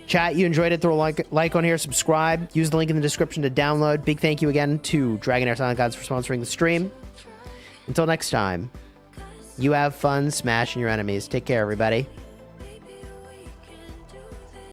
Chat, you enjoyed it, throw a like on here, subscribe, use the link in the description to download. Big thank you again to Dragonheir Silent Gods for sponsoring the stream. Until next time, you have fun smashing your enemies. Take care, everybody.